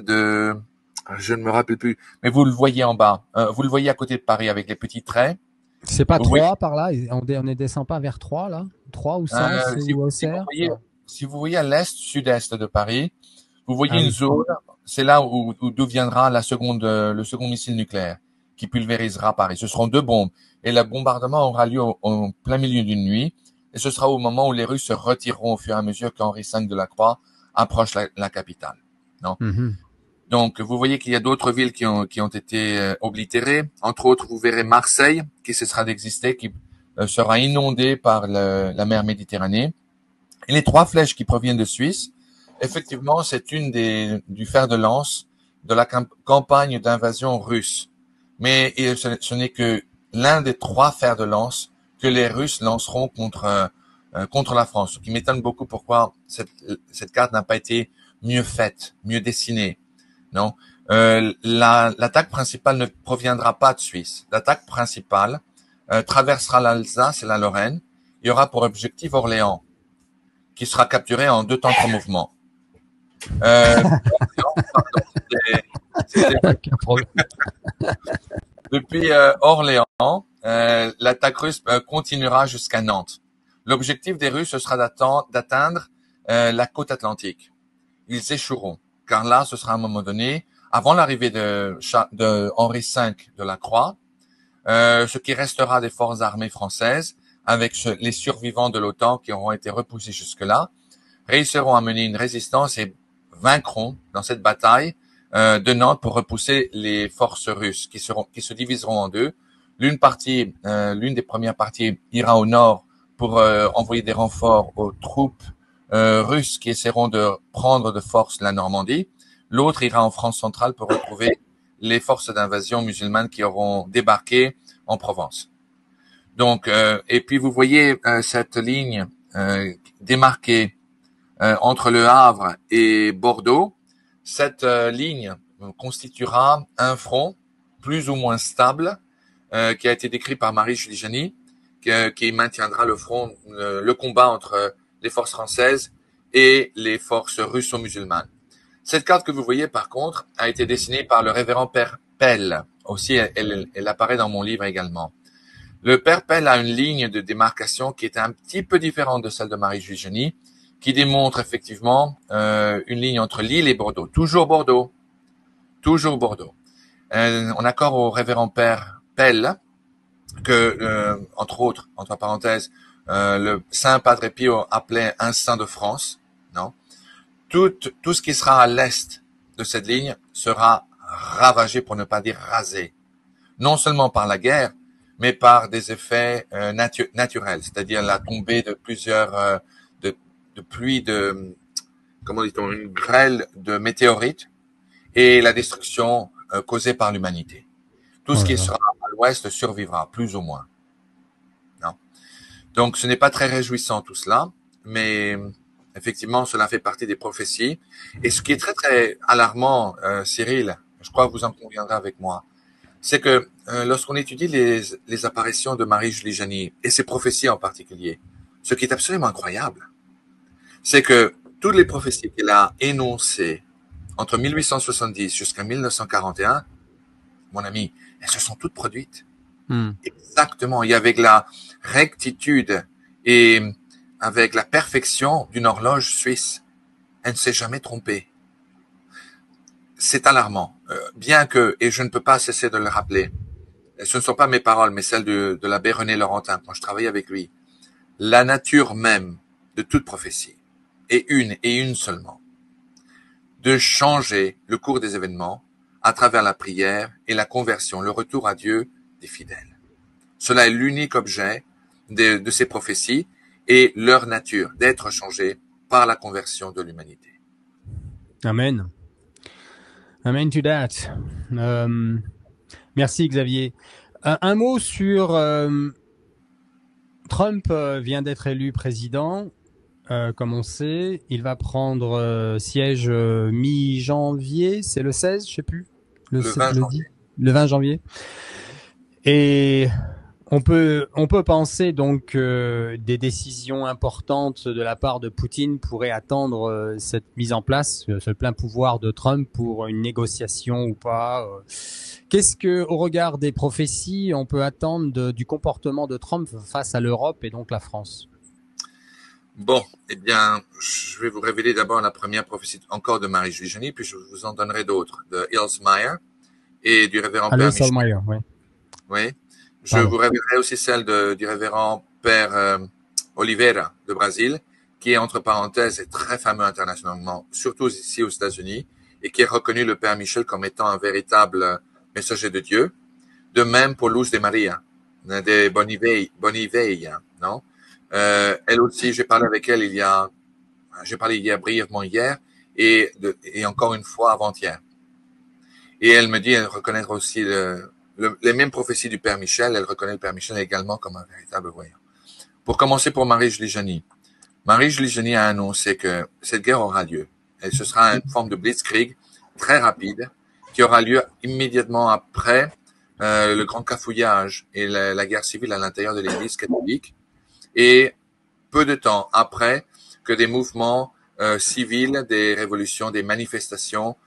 S2: je ne me rappelle plus, mais vous le voyez en bas, vous le voyez à côté de Paris avec les petits traits.
S1: C'est pas 3 par là, on ne descend pas vers 3 là, 3 ou 5
S2: si vous voyez à l'est, sud-est de Paris, vous voyez une zone, c'est là d'où viendra le second missile nucléaire qui pulvérisera Paris. Ce seront deux bombes et le bombardement aura lieu en plein milieu d'une nuit et ce sera au moment où les Russes se retireront au fur et à mesure qu'Henri V de la Croix approche la capitale. Non. Donc, vous voyez qu'il y a d'autres villes qui ont été oblitérées. Entre autres, vous verrez Marseille, qui cessera d'exister, qui sera inondée par la mer Méditerranée. Et les trois flèches qui proviennent de Suisse, effectivement, c'est du fer de lance de la campagne d'invasion russe. Mais ce n'est que l'un des trois fers de lance que les Russes lanceront contre contre la France. Ce qui m'étonne beaucoup pourquoi cette carte n'a pas été mieux faite, mieux dessinée. Non, l'attaque principale ne proviendra pas de Suisse. L'attaque principale traversera l'Alsace et la Lorraine. Il y aura pour objectif Orléans, qui sera capturé en 2 temps 3 mouvements. Depuis Orléans, l'attaque russe continuera jusqu'à Nantes. L'objectif des Russes, ce sera d'atteindre la côte atlantique. Ils échoueront, car là, ce sera à un moment donné, avant l'arrivée de Henri V de la Croix, ce qui restera des forces armées françaises, avec les survivants de l'OTAN qui auront été repoussés jusque-là, réussiront à mener une résistance et vaincront dans cette bataille de Nantes pour repousser les forces russes qui se diviseront en 2. L'une des premières parties ira au nord pour envoyer des renforts aux troupes russes qui essaieront de prendre de force la Normandie. L'autre ira en France centrale pour retrouver les forces d'invasion musulmanes qui auront débarqué en Provence. Donc, et puis vous voyez cette ligne démarquée entre Le Havre et Bordeaux. Cette ligne constituera un front plus ou moins stable qui a été décrit par Marie-Julie Janis, qui maintiendra le combat entre les forces françaises et les forces russo-musulmanes. Cette carte que vous voyez, par contre, a été dessinée par le révérend Père Pell. Aussi, elle apparaît dans mon livre également. Le Père Pell a une ligne de démarcation qui est un petit peu différente de celle de Marie-Julie Janis, qui démontre effectivement une ligne entre Lille et Bordeaux. Toujours Bordeaux. Toujours Bordeaux. En accord au révérend Père Pell, que, entre autres, entre parenthèses, le Saint Padre Pio appelait un saint de France, non? Tout ce qui sera à l'est de cette ligne sera ravagé, pour ne pas dire rasé. Non seulement par la guerre, mais par des effets naturels, c'est-à-dire la tombée de plusieurs de pluies comment dit-on, une grêle de météorites et la destruction causée par l'humanité. Tout ce qui sera à l'ouest survivra, plus ou moins. Non. Donc, ce n'est pas très réjouissant tout cela, mais effectivement, cela fait partie des prophéties. Et ce qui est très, très alarmant, Cyril, je crois que vous en conviendrez avec moi, c'est que lorsqu'on étudie les apparitions de Marie-Julie Janis, et ses prophéties en particulier, ce qui est absolument incroyable, c'est que toutes les prophéties qu'elle a énoncées entre 1870 jusqu'à 1941, mon ami, elles se sont toutes produites. Exactement. Et avec la rectitude et avec la perfection d'une horloge suisse. Elle ne s'est jamais trompée. C'est alarmant. Bien que, et je ne peux pas cesser de le rappeler, ce ne sont pas mes paroles, mais celles de l'abbé René Laurentin, quand je travaillais avec lui, la nature même de toute prophétie est une seulement, de changer le cours des événements à travers la prière et la conversion, le retour à Dieu des fidèles. Cela est l'unique objet de ces prophéties et leur nature d'être changée par la conversion de l'humanité.
S1: Amen. Amen to that. Merci Xavier. Un mot sur Trump vient d'être élu président. Comme on sait, il va prendre siège mi-janvier, c'est le 16, je sais plus.
S2: Le 20 janvier.
S1: Le 20 janvier. Et on peut penser donc des décisions importantes de la part de Poutine pourraient attendre cette mise en place, ce plein pouvoir de Trump pour une négociation ou pas. Qu'est-ce que, au regard des prophéties, on peut attendre du comportement de Trump face à l'Europe et donc la France?
S2: Bon, eh bien, je vais vous révéler d'abord la première prophétie encore de Marie-Julie Janis, puis je vous en donnerai d'autres, de Hilsmeyer et du révérend Père Michel.
S1: Hilsmeyer, oui.
S2: Oui. Je vous révélerai aussi celle du révérend Père Oliveira de Brésil, qui est, entre parenthèses, est très fameux internationalement, surtout ici aux États-Unis, et qui est reconnu le Père Michel comme étant un véritable messager de Dieu. De même pour Luz de Maria, de Boniveilla, non? Elle aussi, j'ai parlé avec elle j'ai parlé brièvement hier et encore une fois avant-hier. Et elle me dit, elle reconnaît aussi les mêmes prophéties du Père Michel, elle reconnaît le Père Michel également comme un véritable voyant. Pour commencer pour Marie-Julie Janis. Marie-Julie Janis a annoncé que cette guerre aura lieu. Et ce sera une forme de blitzkrieg très rapide qui aura lieu immédiatement après le grand cafouillage et la guerre civile à l'intérieur de l'Église catholique, et peu de temps après que des mouvements civils, des révolutions, des manifestations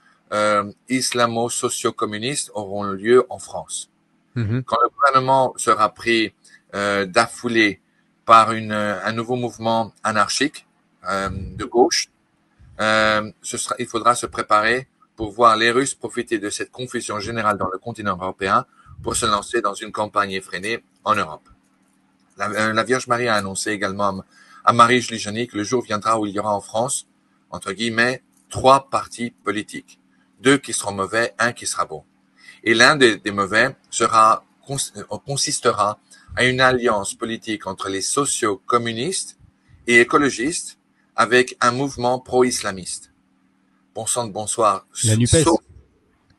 S2: islamo-socio-communistes auront lieu en France. Quand le gouvernement sera pris d'affoulé par un nouveau mouvement anarchique de gauche, il faudra se préparer pour voir les Russes profiter de cette confusion générale dans le continent européen pour se lancer dans une campagne effrénée en Europe. La Vierge Marie a annoncé également à Marie-Julie Janis que le jour viendra où il y aura en France, entre guillemets, 3 partis politiques. 2 qui seront mauvais, 1 qui sera bon. Et l'un des mauvais consistera à une alliance politique entre les socio-communistes et écologistes avec un mouvement pro-islamiste. Bon sang de bonsoir.
S1: La NUPES.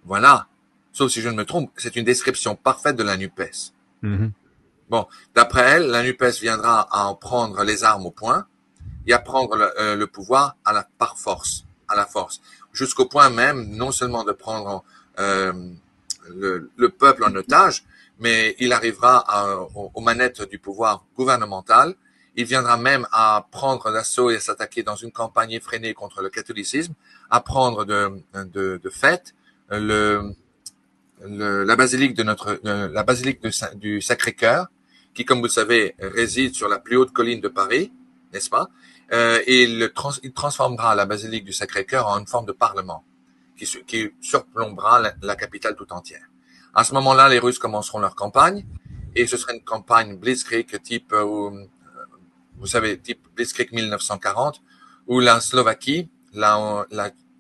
S2: Voilà. Sauf si je ne me trompe, c'est une description parfaite de la NUPES. Bon, d'après elle, la NUPES viendra à en prendre les armes au poing et à prendre le pouvoir par force, à la force. Jusqu'au point même, non seulement de prendre le peuple en otage, mais il arrivera aux manettes du pouvoir gouvernemental. Il viendra même à prendre l'assaut et à s'attaquer dans une campagne effrénée contre le catholicisme, à prendre de fait la basilique du Sacré-Cœur, qui, comme vous le savez, réside sur la plus haute colline de Paris, n'est-ce pas? Et il transformera la basilique du Sacré-Cœur en une forme de parlement qui surplombera la capitale tout entière. À ce moment-là, les Russes commenceront leur campagne, et ce sera une campagne blitzkrieg type, vous savez, type blitzkrieg 1940, où la Slovaquie, la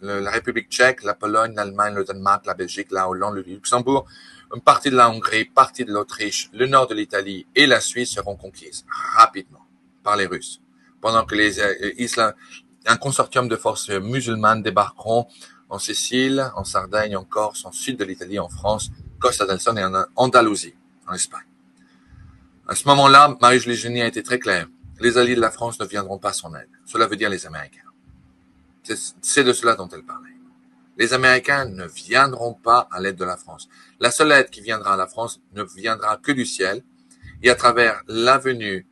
S2: République tchèque, la Pologne, l'Allemagne, le Danemark, la Belgique, la Hollande, le Luxembourg, une partie de la Hongrie, partie de l'Autriche, le nord de l'Italie et la Suisse seront conquises rapidement par les Russes, pendant que un consortium de forces musulmanes débarqueront en Sicile, en Sardaigne, en Corse, en sud de l'Italie, en France, Costa del Sol et en Andalousie, en Espagne. À ce moment-là, Marie-Julie Janis a été très claire. Les alliés de la France ne viendront pas à son aide. Cela veut dire les Américains. C'est de cela dont elle parlait. Les Américains ne viendront pas à l'aide de la France. La seule aide qui viendra à la France ne viendra que du ciel et à travers la venue,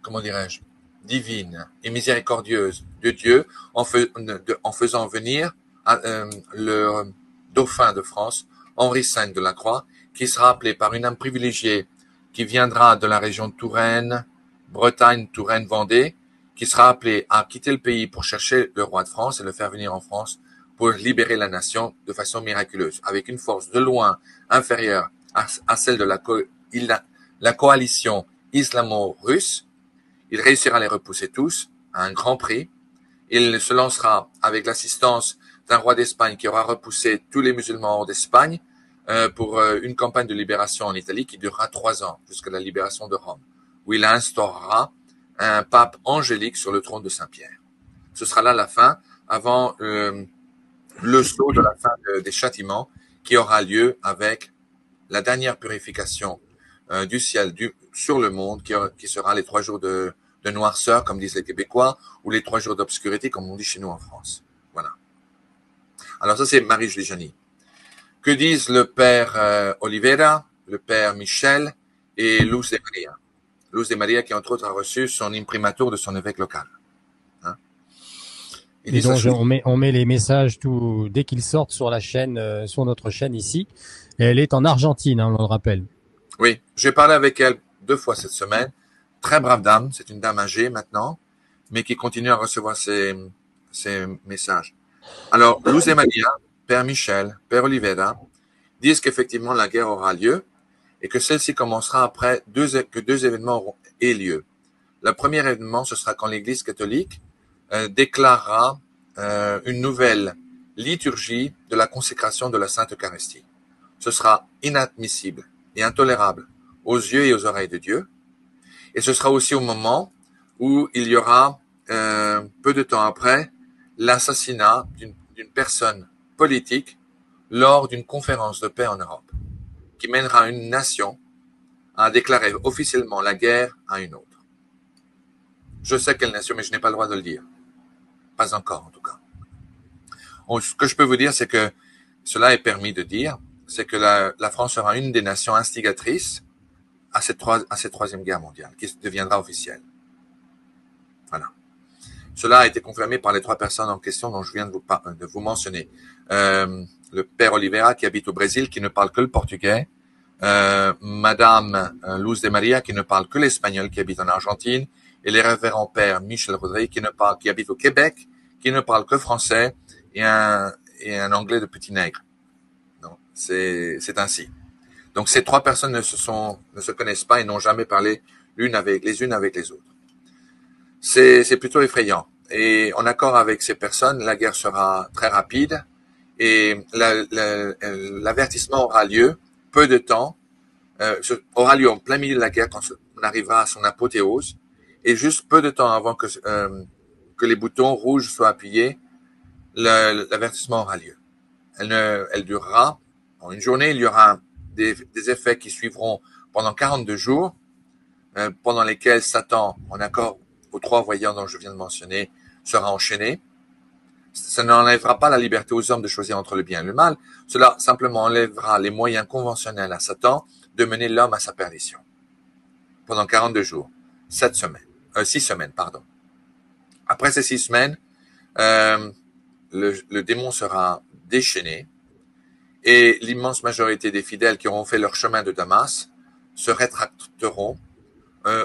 S2: comment dirais-je, divine et miséricordieuse de Dieu en faisant venir le dauphin de France, Henri V de la Croix, qui sera appelé par une âme privilégiée qui viendra de la région de Touraine, Bretagne, Touraine, Vendée, qui sera appelé à quitter le pays pour chercher le roi de France et le faire venir en France pour libérer la nation de façon miraculeuse, avec une force de loin inférieure à celle de la coalition islamo-russe. Il réussira à les repousser tous à un grand prix. Il se lancera avec l'assistance d'un roi d'Espagne qui aura repoussé tous les musulmans hors d'Espagne pour une campagne de libération en Italie qui durera 3 ans jusqu'à la libération de Rome, où il instaurera un pape angélique sur le trône de Saint-Pierre. Ce sera là la fin, avant le saut de la fin des châtiments qui aura lieu avec la dernière purification du ciel sur le monde, qui sera les 3 jours de noirceur, comme disent les Québécois, ou les 3 jours d'obscurité, comme on dit chez nous en France. Voilà. Alors ça, c'est Marie-Julie Janis. Que disent le père Oliveira, le père Michel et Luz de Maria? Luz de Maria qui, entre autres, a reçu son imprimatur de son évêque local. Hein?
S1: Et donc, on met les messages dès qu'ils sortent sur la chaîne, sur notre chaîne ici. Et elle est en Argentine, hein, on le rappelle.
S2: Oui, j'ai parlé avec elle 2 fois cette semaine. Très brave dame, c'est une dame âgée maintenant, mais qui continue à recevoir ces messages. Alors, Luz de Maria, père Michel, père Oliveira, disent qu'effectivement la guerre aura lieu et que celle-ci commencera après que 2 événements aient lieu. Le premier événement, ce sera quand l'Église catholique déclarera une nouvelle liturgie de la consécration de la Sainte Eucharistie. Ce sera inadmissible et intolérable aux yeux et aux oreilles de Dieu. Et ce sera aussi au moment où il y aura, peu de temps après, l'assassinat d'une personne politique lors d'une conférence de paix en Europe, qui mènera une nation a déclaré officiellement la guerre à une autre. Je sais quelle nation, mais je n'ai pas le droit de le dire. Pas encore, en tout cas. Ce que je peux vous dire, c'est que cela est permis de dire, c'est que la France sera une des nations instigatrices à cette troisième guerre mondiale, qui deviendra officielle. Voilà. Cela a été confirmé par les 3 personnes en question dont je viens de vous mentionner. Le père Oliveira, qui habite au Brésil, qui ne parle que le portugais. Madame Luz de Maria, qui ne parle que l'espagnol, qui habite en Argentine. Et les révérends père Michel Rodriguez, qui habite au Québec, qui ne parle que français, et un anglais de petit nègre. Donc, c'est ainsi. Donc, ces 3 personnes ne se connaissent pas et n'ont jamais parlé les unes avec les autres. C'est plutôt effrayant. Et en accord avec ces personnes, la guerre sera très rapide et l'avertissement aura lieu peu de temps, aura lieu en plein milieu de la guerre quand on arrivera à son apothéose et juste peu de temps avant que les boutons rouges soient appuyés, l'avertissement aura lieu. Elle durera, en une journée, il y aura des effets qui suivront pendant 42 jours, pendant lesquels Satan, en accord aux 3 voyants dont je viens de mentionner, sera enchaîné. Ça n'enlèvera pas la liberté aux hommes de choisir entre le bien et le mal. Cela simplement enlèvera les moyens conventionnels à Satan de mener l'homme à sa perdition. Pendant 42 jours. 6 semaines, pardon. Après ces 6 semaines, le démon sera déchaîné et l'immense majorité des fidèles qui auront fait leur chemin de Damas se rétracteront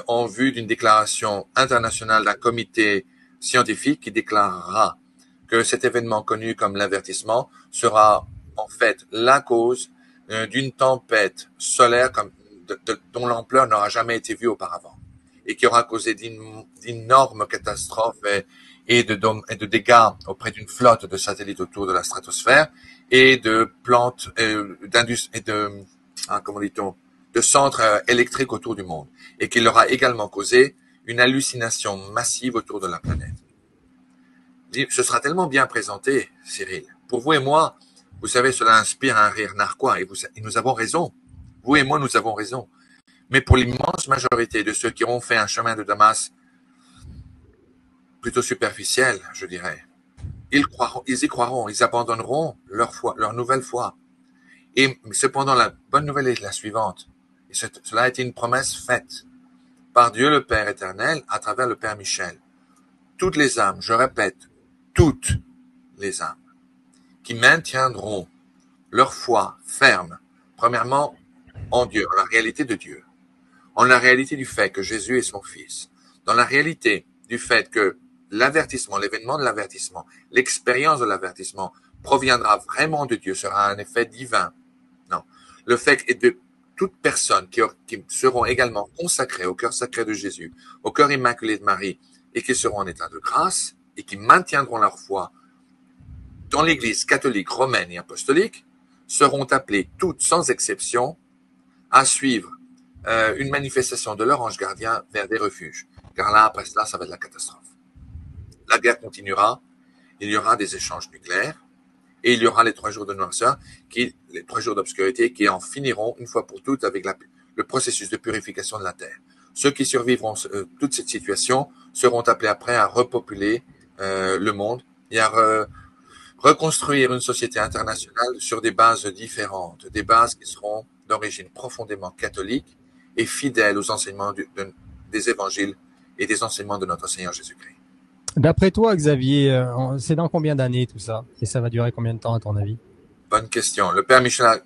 S2: en vue d'une déclaration internationale d'un comité scientifique qui déclarera que cet événement connu comme l'avertissement sera en fait la cause d'une tempête solaire dont l'ampleur n'aura jamais été vue auparavant et qui aura causé d'énormes catastrophes et de dégâts auprès d'une flotte de satellites autour de la stratosphère et de plantes et de centres électriques autour du monde et qui leur a également causé une hallucination massive autour de la planète. Ce sera tellement bien présenté, Cyril. Pour vous et moi, vous savez, cela inspire un rire narquois et nous avons raison. Vous et moi, nous avons raison. Mais pour l'immense majorité de ceux qui auront fait un chemin de Damas plutôt superficiel, je dirais, ils y croiront, ils abandonneront leur nouvelle foi. Et cependant, la bonne nouvelle est la suivante. Et cela a été une promesse faite par Dieu le Père éternel à travers le Père Michel. Toutes les âmes, je répète, toutes les âmes qui maintiendront leur foi ferme, premièrement en Dieu, en la réalité de Dieu, en la réalité du fait que Jésus est son Fils, dans la réalité du fait que l'avertissement, l'événement de l'avertissement, l'expérience de l'avertissement proviendra vraiment de Dieu, sera un effet divin. Non. Le fait est de toutes personnes qui seront également consacrées au cœur sacré de Jésus, au cœur immaculé de Marie, et qui seront en état de grâce, et qui maintiendront leur foi dans l'Église catholique, romaine et apostolique, seront appelées toutes sans exception à suivre une manifestation de leur ange gardien vers des refuges. Car là, après cela, ça va être la catastrophe. La guerre continuera, il y aura des échanges nucléaires, et il y aura les 3 jours de noirceur, les 3 jours d'obscurité qui en finiront une fois pour toutes avec le processus de purification de la terre. Ceux qui survivront toute cette situation seront appelés après à repopuler le monde et à reconstruire une société internationale sur des bases différentes, des bases qui seront d'origine profondément catholique et fidèles aux enseignements des évangiles et des enseignements de notre Seigneur Jésus-Christ.
S1: D'après toi, Xavier, c'est dans combien d'années tout ça? Et ça va durer combien de temps à ton avis?
S2: Bonne question. Le Père Michel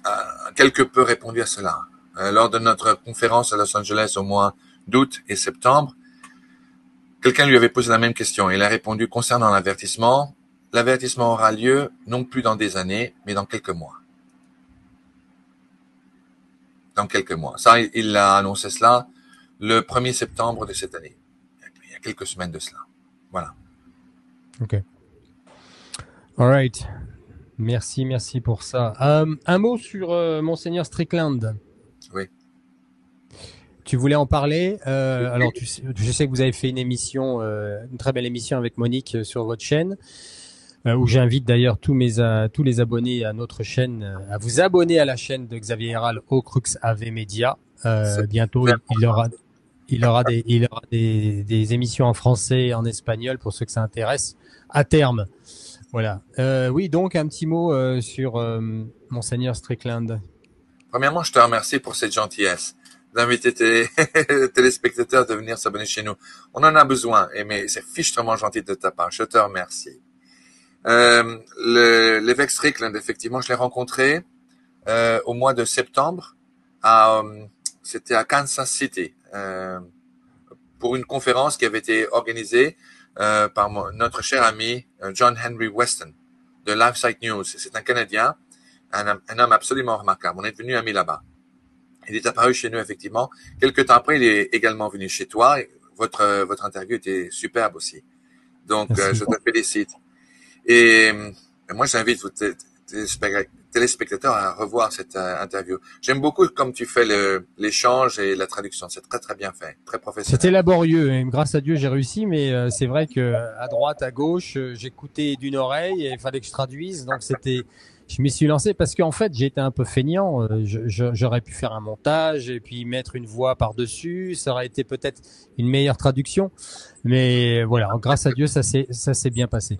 S2: a quelque peu répondu à cela. Lors de notre conférence à Los Angeles au mois d'août et septembre, quelqu'un lui avait posé la même question. Il a répondu concernant l'avertissement. L'avertissement aura lieu non plus dans des années, mais dans quelques mois. Dans quelques mois. Ça, il a annoncé cela le 1er septembre de cette année. Il y a quelques semaines de cela. Voilà.
S1: Ok. All right. Merci pour ça. Un mot sur Monseigneur Strickland.
S2: Oui.
S1: Tu voulais en parler. Alors, je sais que vous avez fait une émission, une très belle émission avec Monique sur votre chaîne. où j'invite d'ailleurs tous les abonnés à notre chaîne à vous abonner à la chaîne de Xavier Héral au Crux AV Media. Bientôt, il aura des émissions en français et en espagnol pour ceux que ça intéresse à terme. Voilà. Oui, donc un petit mot sur Monseigneur Strickland.
S2: Premièrement, je te remercie pour cette gentillesse d'inviter tes téléspectateurs de venir s'abonner chez nous. On en a besoin, mais c'est fichtrement gentil de ta part. Je te remercie. L'évêque Strickland, effectivement, je l'ai rencontré au mois de septembre. C'était à Kansas City pour une conférence qui avait été organisée par notre cher ami John Henry Weston de LifeSite News. C'est un Canadien, un homme absolument remarquable. On est devenu amis là-bas. Il est apparu chez nous, effectivement. Quelques temps après, il est également venu chez toi. Votre interview était superbe aussi. Donc, je te félicite. Et moi, j'invite vos téléspectateurs à revoir cette interview. J'aime beaucoup comme tu fais l'échange et la traduction. C'est très, très bien fait. Très professionnel.
S1: C'était laborieux. Et grâce à Dieu, j'ai réussi. Mais c'est vrai que à droite, à gauche, j'écoutais d'une oreille et il fallait que je traduise. Donc, je m'y suis lancé parce qu'en fait, j'ai été un peu feignant. J'aurais pu faire un montage et puis mettre une voix par-dessus. Ça aurait été peut-être une meilleure traduction. Mais voilà, grâce à Dieu, ça s'est bien passé.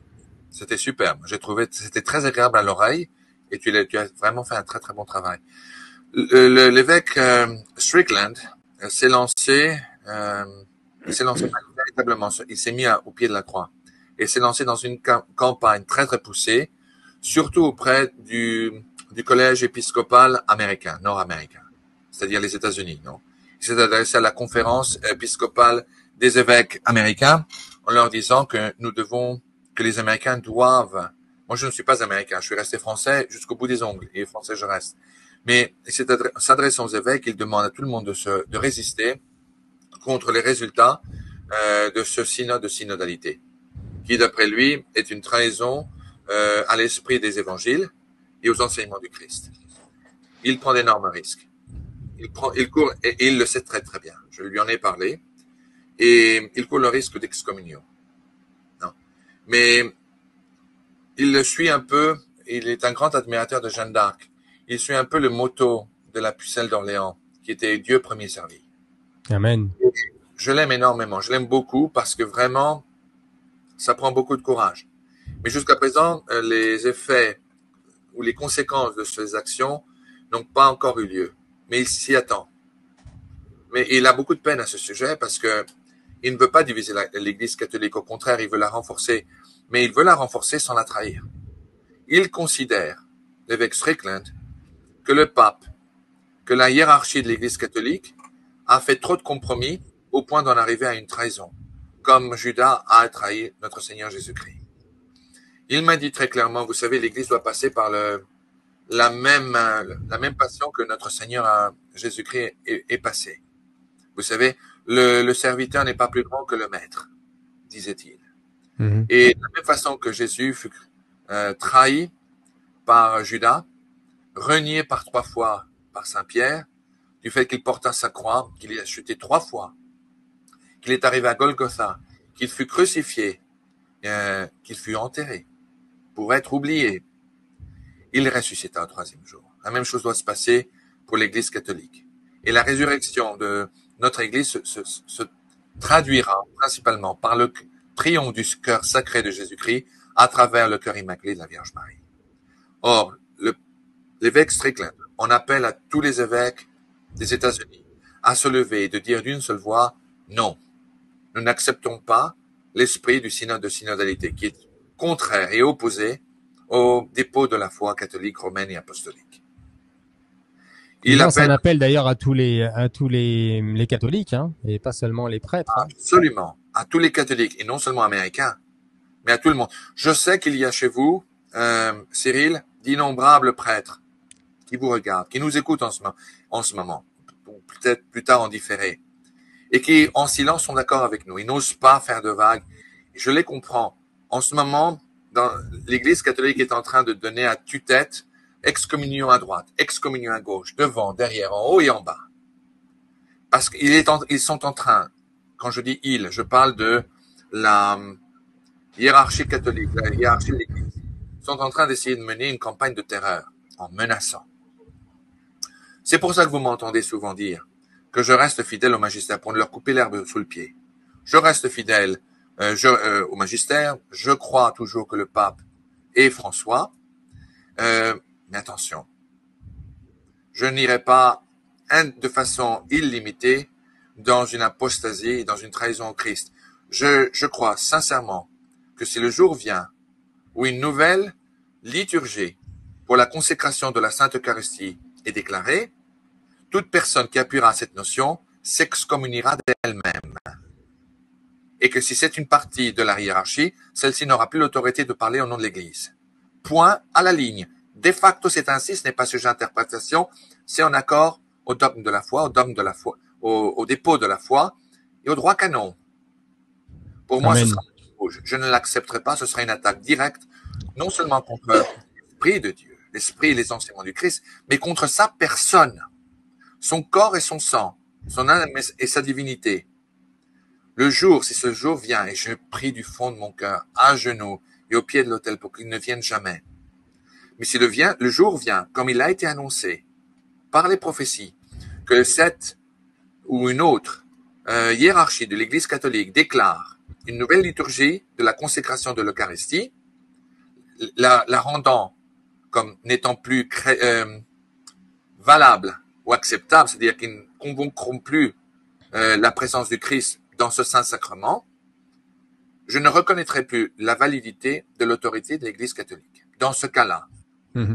S2: C'était superbe. J'ai trouvé, c'était très agréable à l'oreille et tu as vraiment fait un très, très bon travail. L'évêque Strickland s'est lancé véritablement. Il s'est mis au pied de la croix et s'est lancé dans une campagne très, très poussée, surtout auprès du collège épiscopal américain, nord-américain, c'est-à-dire les États-Unis, non? Il s'est adressé à la conférence épiscopale des évêques américains en leur disant que les Américains doivent, moi je ne suis pas américain, je suis resté français jusqu'au bout des ongles, et français je reste. Mais il s'adresse aux évêques, il demande à tout le monde de résister contre les résultats de ce synode de synodalité, qui d'après lui est une trahison à l'esprit des évangiles et aux enseignements du Christ. Il prend d'énormes risques. Il court, et il le sait très très bien. Je lui en ai parlé, et il court le risque d'excommunion. Non. Mais il le suit un peu, il est un grand admirateur de Jeanne d'Arc. Il suit un peu le motto de la pucelle d'Orléans, qui était Dieu premier servi.
S1: Amen.
S2: Je l'aime énormément, je l'aime beaucoup parce que vraiment, ça prend beaucoup de courage. Mais jusqu'à présent, les effets ou les conséquences de ces actions n'ont pas encore eu lieu. Mais il s'y attend. Mais il a beaucoup de peine à ce sujet parce que il ne veut pas diviser l'Église catholique. Au contraire, il veut la renforcer. Mais il veut la renforcer sans la trahir. Il considère, l'évêque Strickland, que le pape, que la hiérarchie de l'Église catholique a fait trop de compromis au point d'en arriver à une trahison, comme Judas a trahi notre Seigneur Jésus-Christ. Il m'a dit très clairement, vous savez, l'Église doit passer par la même passion que notre Seigneur Jésus-Christ est passé. Vous savez, le serviteur n'est pas plus grand que le maître, disait-il. Mm-hmm. Et de la même façon que Jésus fut trahi par Judas, renié par 3 fois par Saint Pierre, du fait qu'il porta sa croix, qu'il y a chuté 3 fois, qu'il est arrivé à Golgotha, qu'il fut crucifié, qu'il fut enterré pour être oublié. Il ressuscita au 3e jour. La même chose doit se passer pour l'Église catholique. Et la résurrection de notre Église se traduira principalement par le triomphe du cœur sacré de Jésus-Christ à travers le cœur immaculé de la Vierge Marie. Or, l'évêque Strickland, on appelle à tous les évêques des États-Unis à se lever et de dire d'une seule voix, non, nous n'acceptons pas l'esprit du synode de synodalité qui est contraire et opposé au dépôt de la foi catholique, romaine et apostolique.
S1: Il appelle... un appel d'ailleurs à tous les catholiques, hein, et pas seulement les prêtres. Hein.
S2: Absolument, à tous les catholiques, et non seulement américains, mais à tout le monde. Je sais qu'il y a chez vous, Cyril, d'innombrables prêtres qui vous regardent, qui nous écoutent en ce moment, peut-être plus tard en différé, et qui, en silence, sont d'accord avec nous. Ils n'osent pas faire de vagues. Je les comprends. En ce moment, l'Église catholique est en train de donner à tue-tête excommunion à droite, excommunion à gauche, devant, derrière, en haut et en bas. Parce qu'ils sont en train, quand je dis ils, je parle de la hiérarchie catholique, la hiérarchie de l'Église. sont en train d'essayer de mener une campagne de terreur en menaçant. C'est pour ça que vous m'entendez souvent dire que je reste fidèle au magistère pour ne leur couper l'herbe sous le pied. Je reste fidèle au magistère. Je crois toujours que le pape est François. Mais attention, je n'irai pas de façon illimitée dans une apostasie, dans une trahison au Christ. Je crois sincèrement que si le jour vient où une nouvelle liturgie pour la consécration de la Sainte Eucharistie est déclarée, toute personne qui appuiera à cette notion s'excommuniera d'elle-même. Et que si c'est une partie de la hiérarchie, celle-ci n'aura plus l'autorité de parler au nom de l'Église. Point à la ligne. De facto, c'est ainsi, ce n'est pas sujet à interprétation, c'est en accord au dogme de la foi, au dépôt de la foi et au droit canon. Pour moi,
S1: Amen.
S2: ce sera rouge. Je ne l'accepterai pas, ce sera une attaque directe, non seulement contre l'Esprit de Dieu, l'Esprit et les enseignements du Christ, mais contre sa personne, son corps et son sang, son âme et sa divinité. Le jour, si ce jour vient, et je prie du fond de mon cœur, à genoux et au pied de l'autel pour qu'il ne vienne jamais. Mais si le jour vient, comme il a été annoncé par les prophéties, que cette ou une autre hiérarchie de l'Église catholique déclare une nouvelle liturgie de la consécration de l'Eucharistie, la rendant comme n'étant plus valable ou acceptable, c'est-à-dire qu'ils ne convoqueront plus la présence du Christ dans ce saint sacrement, je ne reconnaîtrai plus la validité de l'autorité de l'Église catholique. Dans ce cas-là,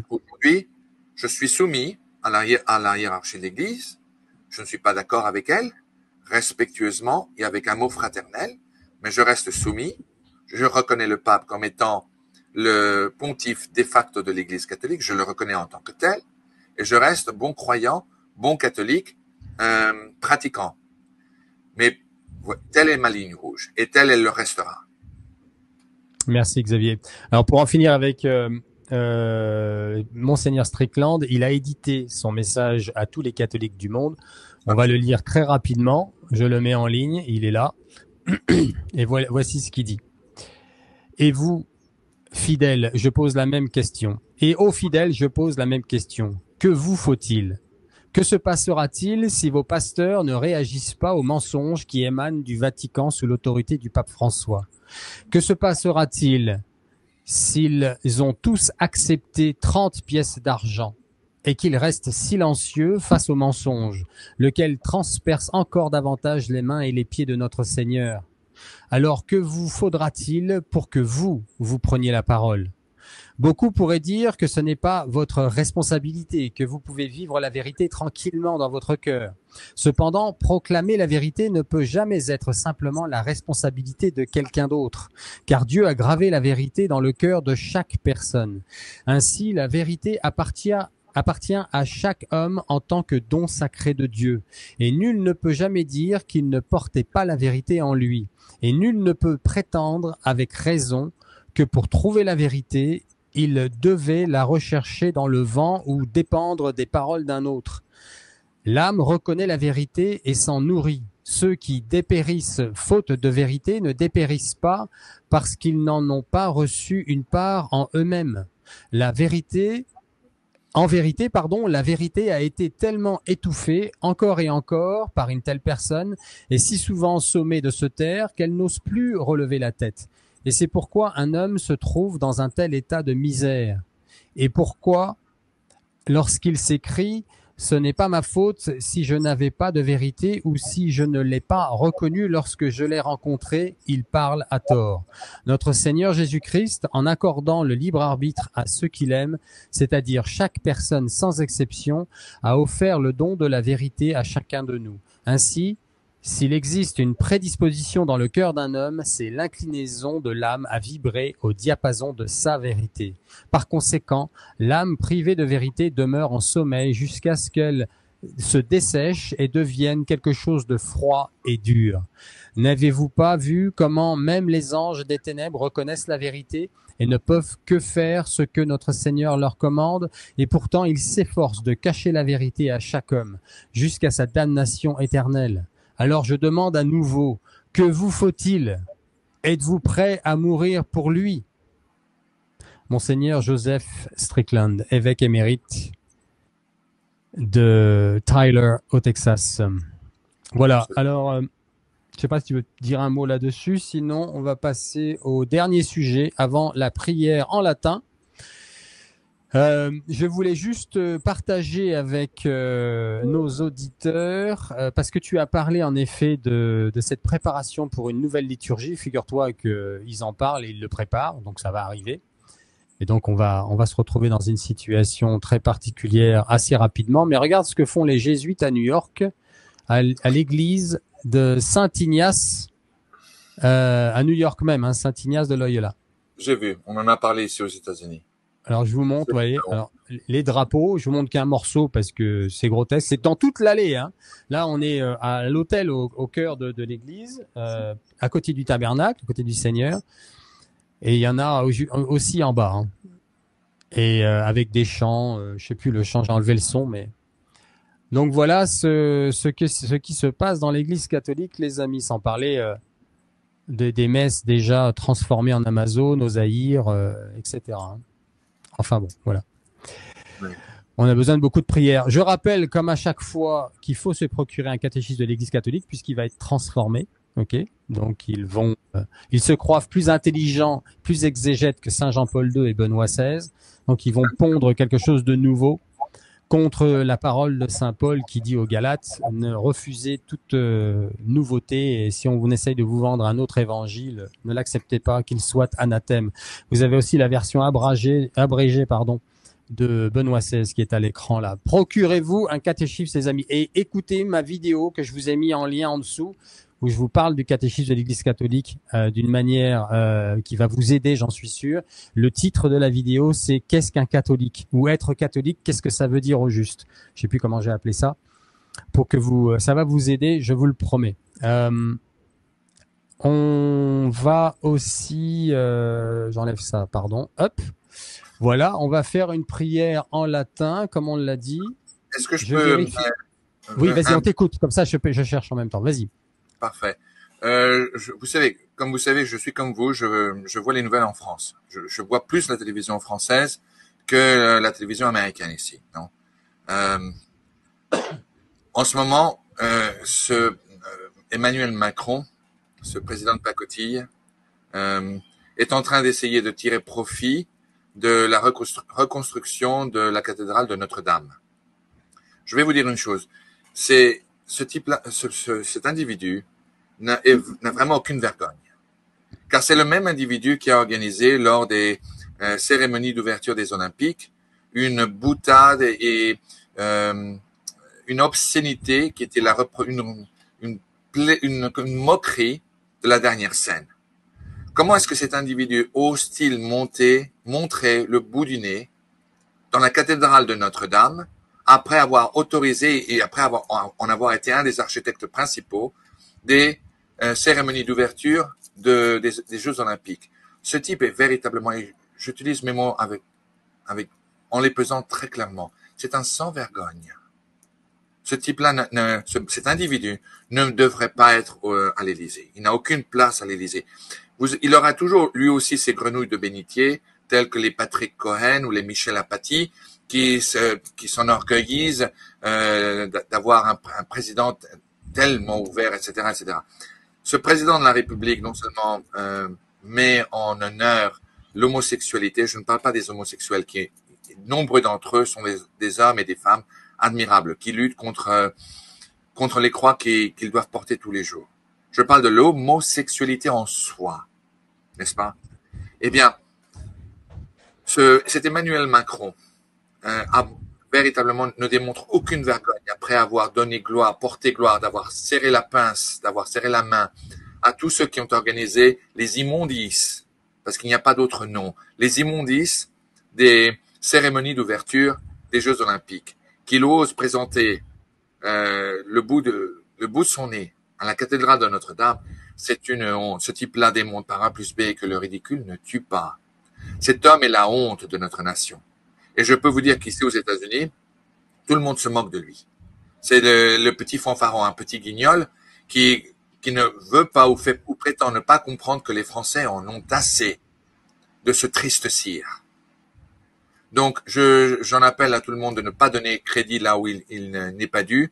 S2: aujourd'hui, je suis soumis à la hiérarchie de l'Église, je ne suis pas d'accord avec elle, respectueusement et avec un mot fraternel, mais je reste soumis. Je reconnais le pape comme étant le pontife de facto de l'Église catholique, je le reconnais en tant que tel, et je reste bon croyant, bon catholique, pratiquant. Mais telle est ma ligne rouge, et telle elle le restera.
S1: Merci Xavier. Alors pour en finir avec Monseigneur Strickland, il a édité son message à tous les catholiques du monde. On va le lire très rapidement. Je le mets en ligne, il est là. Et voici ce qu'il dit. Et vous, fidèles, je pose la même question. Et aux fidèles, je pose la même question. Que vous faut-il ? Que se passera-t-il si vos pasteurs ne réagissent pas aux mensonges qui émanent du Vatican sous l'autorité du pape François ? Que se passera-t-il s'ils ont tous accepté 30 pièces d'argent et qu'ils restent silencieux face aux mensonges, lequel transperce encore davantage les mains et les pieds de notre Seigneur ? Alors que vous faudra-t-il pour que vous preniez la parole ? Beaucoup pourraient dire que ce n'est pas votre responsabilité, que vous pouvez vivre la vérité tranquillement dans votre cœur. Cependant, proclamer la vérité ne peut jamais être simplement la responsabilité de quelqu'un d'autre, car Dieu a gravé la vérité dans le cœur de chaque personne. Ainsi, la vérité appartient à chaque homme en tant que don sacré de Dieu. Et nul ne peut jamais dire qu'il ne portait pas la vérité en lui. Et nul ne peut prétendre avec raison que pour trouver la vérité, il devait la rechercher dans le vent ou dépendre des paroles d'un autre. L'âme reconnaît la vérité et s'en nourrit. Ceux qui dépérissent faute de vérité ne dépérissent pas parce qu'ils n'en ont pas reçu une part en eux-mêmes. La vérité a été tellement étouffée encore et encore par une telle personne et si souvent sommée de se taire qu'elle n'ose plus relever la tête. Et c'est pourquoi un homme se trouve dans un tel état de misère. Et pourquoi, lorsqu'il s'écrie « Ce n'est pas ma faute si je n'avais pas de vérité ou si je ne l'ai pas reconnu lorsque je l'ai rencontré, il parle à tort. » Notre Seigneur Jésus-Christ, en accordant le libre arbitre à ceux qu'il aime, c'est-à-dire chaque personne sans exception, a offert le don de la vérité à chacun de nous. Ainsi, s'il existe une prédisposition dans le cœur d'un homme, c'est l'inclinaison de l'âme à vibrer au diapason de sa vérité. Par conséquent, l'âme privée de vérité demeure en sommeil jusqu'à ce qu'elle se dessèche et devienne quelque chose de froid et dur. N'avez-vous pas vu comment même les anges des ténèbres reconnaissent la vérité et ne peuvent que faire ce que notre Seigneur leur commande, et pourtant ils s'efforcent de cacher la vérité à chaque homme, jusqu'à sa damnation éternelle. Alors je demande à nouveau, que vous faut-il ? Êtes-vous prêt à mourir pour lui ? Monseigneur Joseph Strickland, évêque émérite de Tyler au Texas. Voilà, alors je sais pas si tu veux dire un mot là-dessus, sinon on va passer au dernier sujet avant la prière en latin. Je voulais juste partager avec nos auditeurs, parce que tu as parlé en effet de cette préparation pour une nouvelle liturgie. Figure-toi qu'ils en parlent et ils le préparent, donc ça va arriver. Et donc on va se retrouver dans une situation très particulière assez rapidement. Mais regarde ce que font les jésuites à New York, à l'église de Saint-Ignace, à New York même, hein, Saint-Ignace de Loyola.
S2: J'ai vu, on en a parlé ici aux États-Unis.
S1: Alors je vous montre, vous voyez, alors les drapeaux, je vous montre qu'un morceau parce que c'est grotesque. C'est dans toute l'allée, hein. Là, on est à l'hôtel au cœur de l'église, à côté du tabernacle, à côté du Seigneur, et il y en a aussi en bas, hein. Et avec des chants, je sais plus le chant, j'ai enlevé le son, mais donc voilà ce qui se passe dans l'église catholique, les amis, sans parler des messes déjà transformées en Amazon, aux Zaïre, etc., hein. Enfin bon, voilà.
S2: Oui.
S1: On a besoin de beaucoup de prières. Je rappelle, comme à chaque fois, qu'il faut se procurer un catéchisme de l'Église catholique puisqu'il va être transformé. Ok, donc ils se croient plus intelligents, plus exégètes que Saint Jean-Paul II et Benoît XVI. Donc ils vont pondre quelque chose de nouveau contre la parole de Saint Paul qui dit aux Galates, ne refusez toute nouveauté et si on vous essaye de vous vendre un autre évangile, ne l'acceptez pas, qu'il soit anathème. Vous avez aussi la version abrégée, de Benoît XVI qui est à l'écran là. Procurez-vous un catéchisme, les amis, et écoutez ma vidéo que je vous ai mis en lien en dessous, où je vous parle du catéchisme de l'Église catholique d'une manière qui va vous aider, j'en suis sûr. Le titre de la vidéo, c'est « Qu'est-ce qu'un catholique ?» ou « Être catholique, qu'est-ce que ça veut dire au juste ?» Je sais plus comment j'ai appelé ça. Pour que ça va vous aider, je vous le promets. On va aussi, j'enlève ça, pardon. Hop. Voilà, on va faire une prière en latin, comme on l'a dit.
S2: Est-ce que je peux...
S1: Oui, vas-y, on t'écoute. Comme ça, je cherche en même temps. Vas-y.
S2: Parfait. Vous savez, je suis comme vous, je vois les nouvelles en France. Je vois plus la télévision française que la télévision américaine ici. Non. En ce moment, Emmanuel Macron, ce président de pacotille, est en train d'essayer de tirer profit de la reconstruction de la cathédrale de Notre-Dame. Je vais vous dire une chose. C'est ce type-là, cet individu n'a vraiment aucune vergogne. Car c'est le même individu qui a organisé lors des cérémonies d'ouverture des Olympiques une boutade et une obscénité qui était une moquerie de la dernière scène. Comment est-ce que cet individu ose-t-il montrer le bout du nez dans la cathédrale de Notre-Dame après avoir autorisé et après en avoir été un des architectes principaux des cérémonies d'ouverture des Jeux Olympiques? Ce type est véritablement, j'utilise mes mots en les pesant très clairement, c'est un sans-vergogne. Ce type-là, cet individu ne devrait pas être à l'Élysée. Il n'a aucune place à l'Élysée. Il aura toujours, lui aussi, ses grenouilles de bénitier, telles que les Patrick Cohen ou les Michel Apathy, qui s'enorgueillissent d'avoir un président tellement ouvert, etc., etc. Ce président de la République, non seulement met en honneur l'homosexualité, je ne parle pas des homosexuels, nombreux d'entre eux sont des hommes et des femmes admirables, qui luttent contre les croix qu'ils doivent porter tous les jours. Je parle de l'homosexualité en soi, n'est-ce pas? Eh bien, cet Emmanuel Macron véritablement ne démontre aucune vergogne après avoir donné gloire, porté gloire, d'avoir serré la pince, d'avoir serré la main à tous ceux qui ont organisé les immondices, parce qu'il n'y a pas d'autre nom, les immondices des cérémonies d'ouverture des Jeux Olympiques, qu'il ose présenter le bout de son nez à la cathédrale de Notre-Dame. C'est une honte. Ce type-là démontre par A plus B que le ridicule ne tue pas. Cet homme est la honte de notre nation. Et je peux vous dire qu'ici aux États-Unis, tout le monde se moque de lui. C'est le petit fanfaron, un petit guignol qui ne veut pas ou prétend ne pas comprendre que les Français en ont assez de ce triste cire. Donc, j'en appelle à tout le monde de ne pas donner crédit là où il n'est pas dû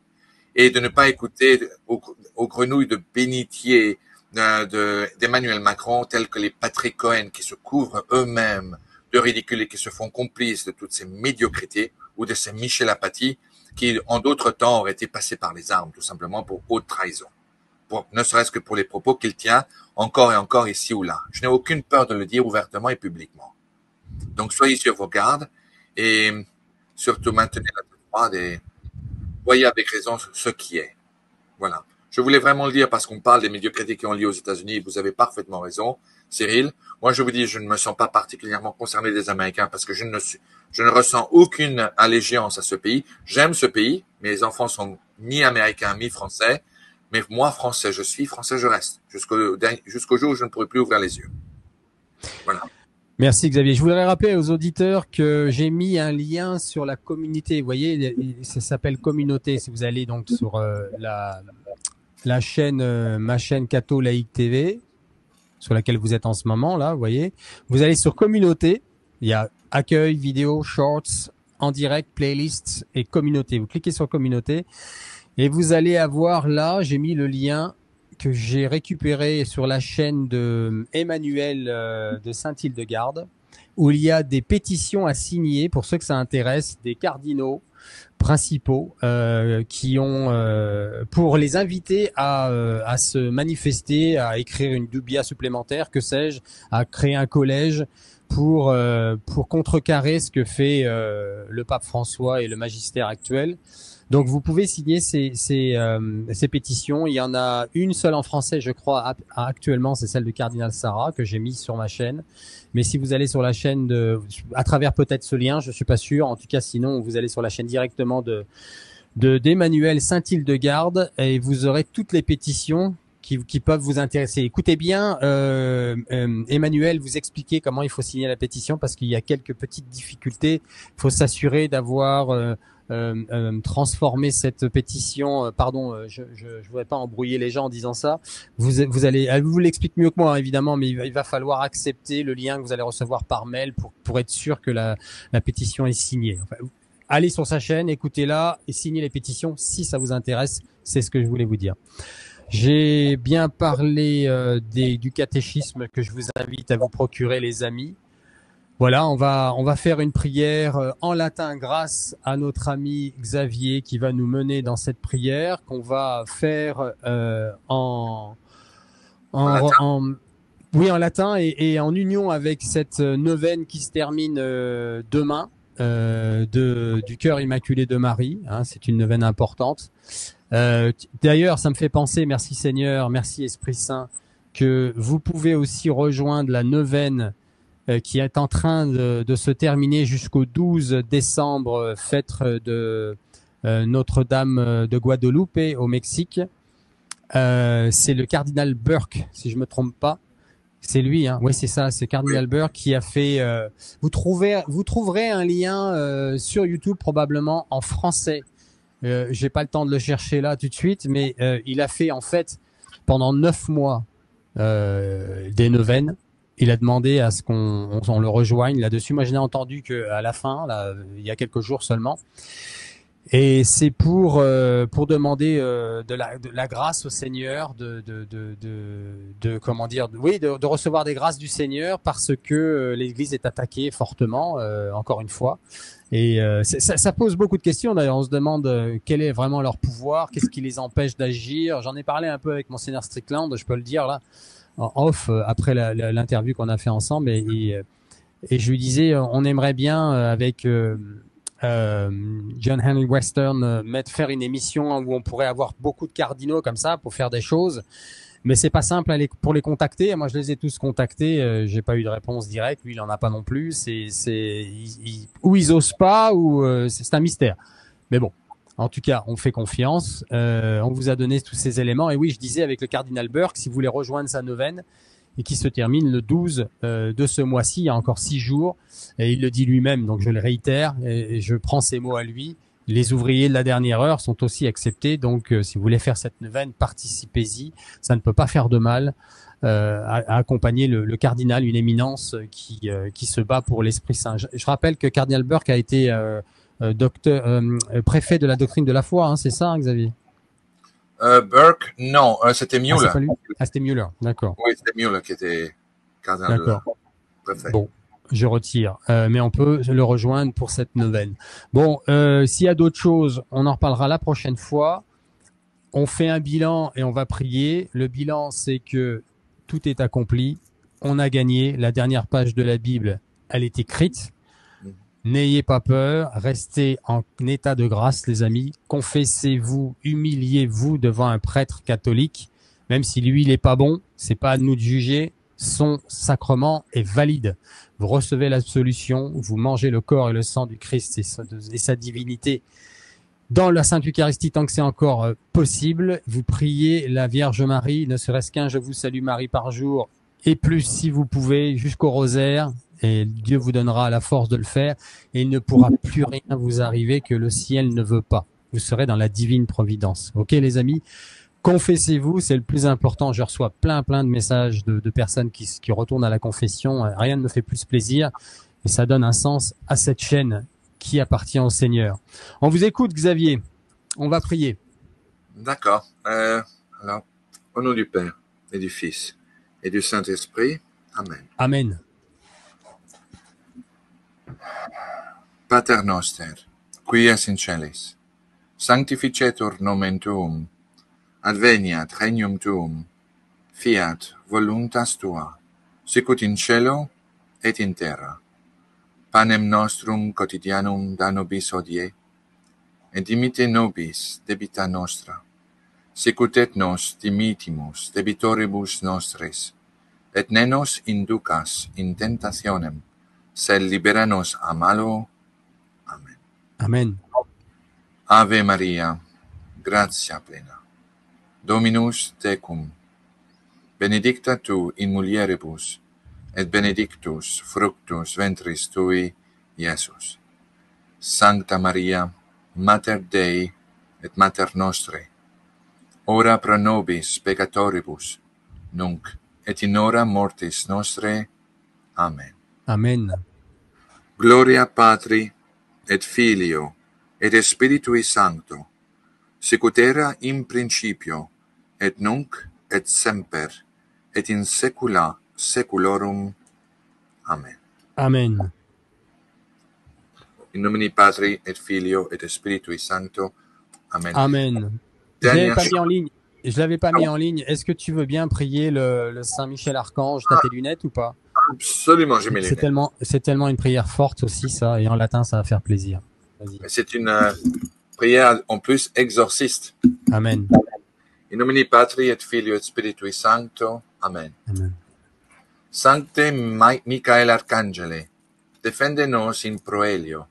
S2: et de ne pas écouter aux grenouilles de bénitier d'Emmanuel Macron, tels que les Patrick Cohen qui se couvrent eux-mêmes de ridicule et qui se font complices de toutes ces médiocrités, ou de ces Michel Apathy qui, en d'autres temps, auraient été passés par les armes, tout simplement pour haute trahison. Ne serait-ce que pour les propos qu'il tient encore et encore ici ou là. Je n'ai aucune peur de le dire ouvertement et publiquement. Donc, soyez sur vos gardes et surtout maintenez la tête froide et voyez avec raison ce qui est. Voilà. Je voulais vraiment le dire parce qu'on parle des médiocrités qui ont lieu aux États-Unis. Vous avez parfaitement raison, Cyril. Moi, je vous dis, je ne me sens pas particulièrement concerné des Américains parce que je ne ressens aucune allégeance à ce pays. J'aime ce pays. Mes enfants sont mi-américains, mi-français. Mais moi, français, je suis, français, je reste. Jusqu'au jour où je ne pourrai plus ouvrir les yeux. Voilà.
S1: Merci Xavier. Je voudrais rappeler aux auditeurs que j'ai mis un lien sur la communauté. Vous voyez, ça s'appelle Communauté. Si vous allez donc sur la chaîne, ma chaîne Catho Laïque TV, sur laquelle vous êtes en ce moment, là, vous voyez. Vous allez sur Communauté. Il y a accueil, vidéo, shorts, en direct, playlists et communauté. Vous cliquez sur Communauté et vous allez avoir là, j'ai mis le lien que j'ai récupéré sur la chaîne de Emmanuel de Saint-Hildegarde, où il y a des pétitions à signer pour ceux que ça intéresse, des cardinaux principaux qui ont pour les inviter à se manifester, à écrire une dubia supplémentaire, que sais-je, à créer un collège pour contrecarrer ce que fait le pape François et le magistère actuel. Donc vous pouvez signer ces pétitions. Il y en a une seule en français, je crois, actuellement, c'est celle de Cardinal Sarah que j'ai mise sur ma chaîne. Mais si vous allez sur la chaîne à travers peut-être ce lien, je suis pas sûr. En tout cas, sinon vous allez sur la chaîne directement d'Emmanuel Saint-Hildegarde et vous aurez toutes les pétitions qui peuvent vous intéresser. Écoutez bien, Emmanuel, vous expliquer comment il faut signer la pétition parce qu'il y a quelques petites difficultés. Il faut s'assurer d'avoir transformer cette pétition, je voudrais pas embrouiller les gens en disant ça. Vous allez, elle vous l'explique mieux que moi, hein, évidemment, mais il va falloir accepter le lien que vous allez recevoir par mail pour être sûr que la pétition est signée. Enfin, allez sur sa chaîne, écoutez-la et signez les pétitions si ça vous intéresse. C'est ce que je voulais vous dire. J'ai bien parlé du catéchisme que je vous invite à vous procurer, les amis. Voilà, on va faire une prière en latin grâce à notre ami Xavier qui va nous mener dans cette prière qu'on va faire en latin et en union avec cette neuvaine qui se termine demain du cœur immaculé de Marie. Hein, c'est une neuvaine importante. D'ailleurs, ça me fait penser, merci Seigneur, merci Esprit Saint, que vous pouvez aussi rejoindre la neuvaine qui est en train de se terminer jusqu'au 12 décembre, fête de Notre-Dame de Guadeloupe au Mexique. C'est le cardinal Burke, si je me trompe pas. C'est lui, hein. Oui, c'est ça, c'est cardinal Burke qui a fait. Vous trouverez un lien sur YouTube probablement en français. J'ai pas le temps de le chercher là tout de suite, mais il a fait en fait pendant 9 mois des neuvaines. Il a demandé à ce qu'on le rejoigne là-dessus. Moi, je n'ai entendu qu'à la fin, là, il y a quelques jours seulement. Et c'est pour demander de la grâce au Seigneur, comment dire, de recevoir des grâces du Seigneur parce que l'Église est attaquée fortement, encore une fois. Et ça pose beaucoup de questions. D'ailleurs, on se demande quel est vraiment leur pouvoir, qu'est-ce qui les empêche d'agir. J'en ai parlé un peu avec Monseigneur Strickland, je peux le dire là. En off après l'interview qu'on a fait ensemble et je lui disais on aimerait bien avec John Henry Western faire une émission où on pourrait avoir beaucoup de cardinaux comme ça pour faire des choses, mais c'est pas simple pour les contacter. Moi je les ai tous contactés, j'ai pas eu de réponse directe, lui il en a pas non plus, ou ils osent pas ou c'est un mystère, mais bon. En tout cas, on fait confiance. On vous a donné tous ces éléments. Et oui, je disais avec le cardinal Burke, si vous voulez rejoindre sa neuvaine et qui se termine le 12 de ce mois-ci, il y a encore 6 jours. Et il le dit lui-même, donc je le réitère et je prends ces mots à lui. Les ouvriers de la dernière heure sont aussi acceptés. Donc, si vous voulez faire cette neuvaine, participez-y. Ça ne peut pas faire de mal à accompagner le cardinal, une éminence qui se bat pour l'Esprit Saint. Je rappelle que cardinal Burke a été préfet de la doctrine de la foi. Hein, c'est ça, hein, Xavier?
S2: Burke, non, c'était Mueller.
S1: C'était Mueller, d'accord.
S2: Oui, c'était Mueller qui était cardinal de la préfet.
S1: Bon. Je retire, mais on peut le rejoindre pour cette neuvaine. Bon, s'il y a d'autres choses, on en reparlera la prochaine fois. On fait un bilan et on va prier. Le bilan, c'est que tout est accompli. On a gagné. La dernière page de la Bible, elle est écrite. N'ayez pas peur. Restez en état de grâce, les amis. Confessez-vous, humiliez-vous devant un prêtre catholique. Même si lui, il est pas bon, c'est pas à nous de juger. Son sacrement est valide. Vous recevez l'absolution, vous mangez le corps et le sang du Christ et sa divinité dans la Sainte Eucharistie tant que c'est encore possible. Vous priez la Vierge Marie, ne serait-ce qu'un Je vous salue Marie par jour, et plus si vous pouvez, jusqu'au rosaire, et Dieu vous donnera la force de le faire, et il ne pourra plus rien vous arriver que le ciel ne veut pas. Vous serez dans la divine providence. Ok les amis? Confessez-vous, c'est le plus important. Je reçois plein de messages de personnes qui retournent à la confession. Rien ne me fait plus plaisir et ça donne un sens à cette chaîne qui appartient au Seigneur. On vous écoute, Xavier. On va prier.
S2: D'accord. Alors, au nom du Père et du Fils et du Saint-Esprit. Amen.
S1: Amen.
S2: Pater noster, qui es in celis, sanctificetur nomen tuum, adveniat regnum tuum, fiat voluntas tua, sicut in cielo et in terra. Panem nostrum quotidianum da nobis hodie, et dimitte nobis debita nostra, sicut et nos dimittimus debitoribus nostris, et ne nos inducas in tentationem, sed libera nos a malo. Amen.
S1: Amen.
S2: Ave Maria, gratia plena. Dominus tecum, benedicta tu in mulieribus, et benedictus fructus ventris tui, Iesus. Sancta Maria, Mater Dei et Mater Nostre, ora pro nobis peccatoribus, nunc et in hora mortis nostre. Amen.
S1: Amen.
S2: Gloria Patri, et Filio, et Spiritui Sancto, sicut era in principio, et nunc, et semper, et in saecula saeculorum. Amen.
S1: Amen.
S2: In nomine Patri, et Filio, et Spiritui Sancto. Amen.
S1: Amen. Je l'avais pas mis en ligne. Je l'avais pas mis en ligne. Est-ce que tu veux bien prier le Saint Michel Archange? T'as tes lunettes ou pas?
S2: Absolument, j'ai mes lunettes.
S1: C'est tellement une prière forte aussi, ça, et en latin, ça va faire plaisir.
S2: C'est une prière en plus exorciste.
S1: Amen.
S2: In nomine Patri, et Filio, et Spiritui Sancto. Amen.
S1: Amen.
S2: Sancte Michael Arcangele, defende nos in proelio,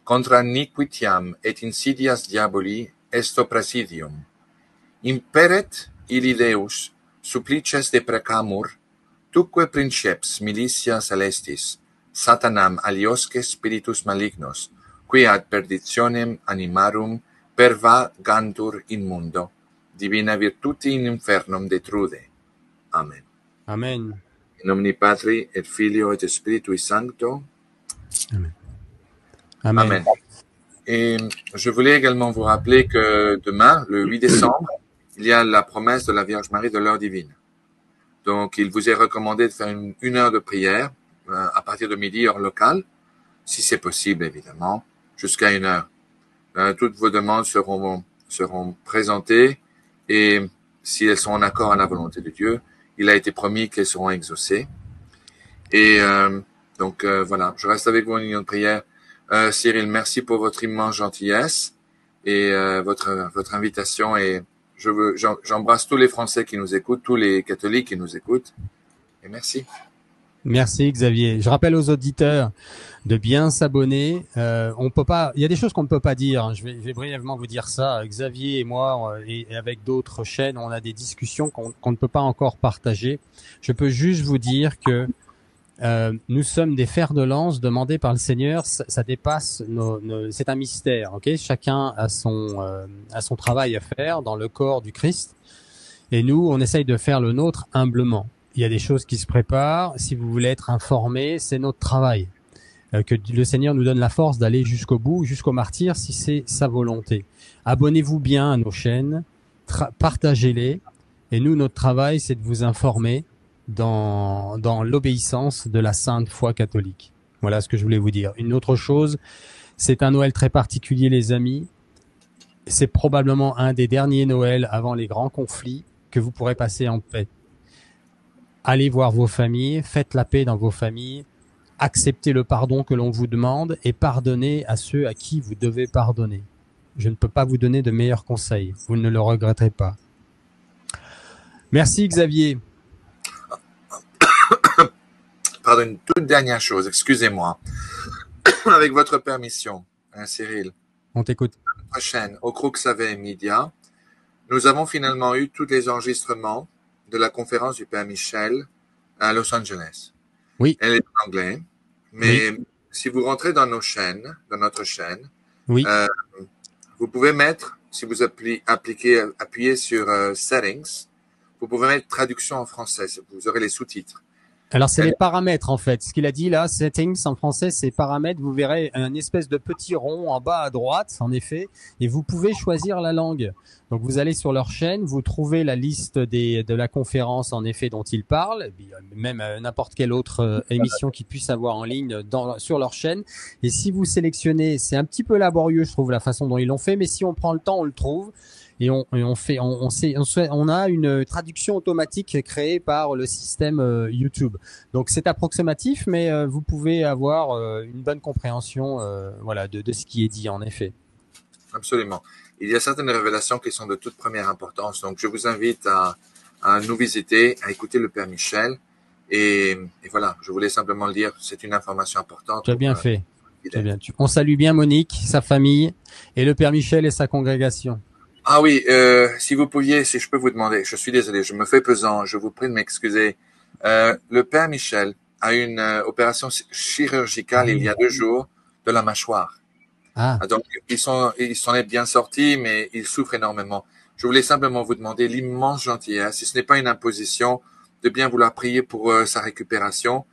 S2: contra iniquitiam et insidias diaboli esto presidium. Imperet ili Deus, supplices deprecamur, tuque princeps militia celestis, Satanam aliosque spiritus malignos, qui ad perditionem animarum pervagantur in mundo, divina virtuti in infernum detrude. Amen.
S1: Amen.
S2: In nomine Patri, et Filio, et Spiritui Sancto.
S1: Amen. Amen.
S2: Amen. Et je voulais également vous rappeler que demain, le 8 décembre, il y a la promesse de la Vierge Marie de l'heure divine. Donc, il vous est recommandé de faire une heure de prière à partir de midi, heure locale, si c'est possible, évidemment, jusqu'à 1 heure. Toutes vos demandes seront présentées et si elles sont en accord à la volonté de Dieu, il a été promis qu'elles seront exaucées. Et donc, voilà, je reste avec vous en union de prière. Cyril, merci pour votre immense gentillesse et votre invitation. Et j'embrasse tous les Français qui nous écoutent, tous les catholiques qui nous écoutent. Et merci.
S1: Merci Xavier. Je rappelle aux auditeurs de bien s'abonner. On peut pas. Il y a des choses qu'on ne peut pas dire. Je vais brièvement vous dire ça. Xavier et moi, et avec d'autres chaînes, on a des discussions qu'on ne peut pas encore partager. Je peux juste vous dire que Nous sommes des fers de lance demandés par le Seigneur. Ça dépasse c'est un mystère. Ok, chacun a son travail à faire dans le corps du Christ, et nous, on essaye de faire le nôtre humblement. Il y a des choses qui se préparent. Si vous voulez être informé, c'est notre travail. Que le Seigneur nous donne la force d'aller jusqu'au bout, jusqu'au martyr, si c'est sa volonté. Abonnez-vous bien à nos chaînes, partagez-les, et nous, notre travail, c'est de vous informer dans l'obéissance de la sainte foi catholique. Voilà ce que je voulais vous dire. Une autre chose, c'est un Noël très particulier, les amis. C'est probablement un des derniers Noëls avant les grands conflits que vous pourrez passer en paix. Allez voir vos familles, faites la paix dans vos familles, acceptez le pardon que l'on vous demande et pardonnez à ceux à qui vous devez pardonner. Je ne peux pas vous donner de meilleurs conseils. Vous ne le regretterez pas. Merci Xavier.
S2: Pardon, une toute dernière chose, excusez-moi. Avec votre permission, Cyril.
S1: On t'écoute.
S2: La prochaine, au Crux-Ave Media, nous avons finalement eu tous les enregistrements de la conférence du Père Michel à Los Angeles.
S1: Oui.
S2: Elle est en anglais, mais
S1: oui.
S2: Si vous rentrez dans nos chaînes, dans notre chaîne,
S1: oui.
S2: Vous pouvez mettre, si vous appuyez sur Settings, vous pouvez mettre traduction en français, vous aurez les sous-titres.
S1: Alors, c'est les paramètres, en fait. Ce qu'il a dit là, settings en français, c'est paramètres. Vous verrez un espèce de petit rond en bas à droite, en effet, et vous pouvez choisir la langue. Donc, vous allez sur leur chaîne, vous trouvez la liste de la conférence, en effet, dont ils parlent, même n'importe quelle autre émission qu'ils puissent avoir en ligne sur leur chaîne. Et si vous sélectionnez, c'est un petit peu laborieux, je trouve, la façon dont ils l'ont fait, mais si on prend le temps, on le trouve. Et on a une traduction automatique créée par le système YouTube. Donc c'est approximatif, mais vous pouvez avoir une bonne compréhension voilà, de ce qui est dit en effet.
S2: Absolument. Il y a certaines révélations qui sont de toute première importance. Donc je vous invite à nous visiter, à écouter le Père Michel. Et voilà, je voulais simplement le dire, c'est une information importante.
S1: Tu as bien fait. On salue bien Monique, sa famille, et le Père Michel et sa congrégation.
S2: Ah oui, si vous pouviez, si je peux vous demander, je suis désolé, je me fais pesant, je vous prie de m'excuser. Le Père Michel a une opération chirurgicale il y a 2 jours de la mâchoire.
S1: Ah.
S2: Donc, ils s'en est bien sortis, mais il souffre énormément. Je voulais simplement vous demander l'immense gentillesse, si ce n'est pas une imposition, de bien vouloir prier pour sa récupération,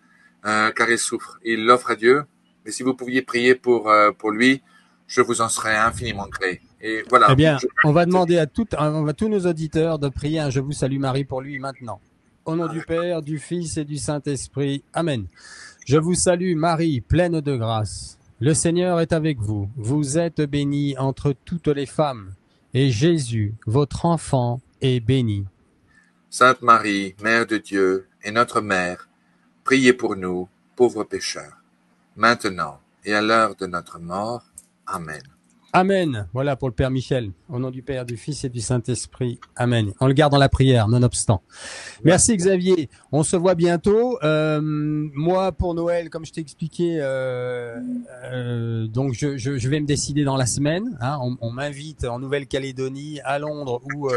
S2: car il souffre. Il l'offre à Dieu, mais si vous pouviez prier pour lui, je vous en serais infiniment gré. Et voilà.
S1: Eh bien, on va demander à tous nos auditeurs de prier un Je vous salue Marie pour lui maintenant. Au nom du Père, du Fils et du Saint-Esprit. Amen. Je vous salue Marie, pleine de grâce. Le Seigneur est avec vous. Vous êtes bénie entre toutes les femmes. Et Jésus, votre enfant, est béni.
S2: Sainte Marie, Mère de Dieu et notre Mère, priez pour nous, pauvres pécheurs, maintenant et à l'heure de notre mort. Amen.
S1: Amen. Voilà pour le Père Michel. Au nom du Père, du Fils et du Saint-Esprit. Amen. On le garde dans la prière, nonobstant. Merci Xavier. On se voit bientôt. Moi, pour Noël, comme je t'ai expliqué, donc je vais me décider dans la semaine. Hein. On m'invite en Nouvelle-Calédonie, à Londres ou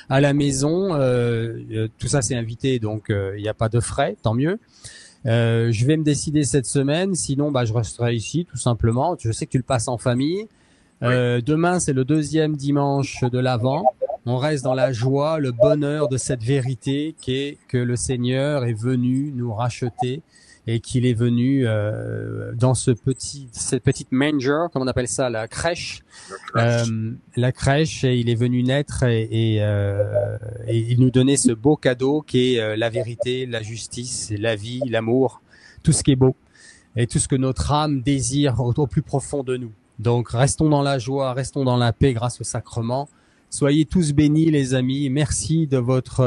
S1: à la maison. Tout ça, c'est invité, donc il n'y a pas de frais, tant mieux. Je vais me décider cette semaine. Sinon, je resterai ici, tout simplement. Je sais que tu le passes en famille. Demain, c'est le 2e dimanche de l'Avent. On reste dans la joie, le bonheur de cette vérité qui est que le Seigneur est venu nous racheter et qu'il est venu dans cette petite manger, comme on appelle ça, la crèche, et il est venu naître et il nous donnait ce beau cadeau qui est la vérité, la justice, la vie, l'amour, tout ce qui est beau et tout ce que notre âme désire au plus profond de nous. Donc, restons dans la joie, restons dans la paix grâce au sacrement. Soyez tous bénis, les amis. Merci de votre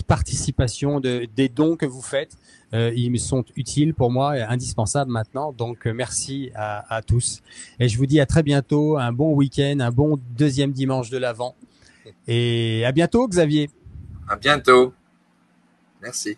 S1: participation, des dons que vous faites. Ils me sont utiles pour moi et indispensables maintenant. Donc, merci à tous. Et je vous dis à très bientôt. Un bon week-end, un bon 2e dimanche de l'Avent. Et à bientôt, Xavier.
S2: À bientôt. Merci.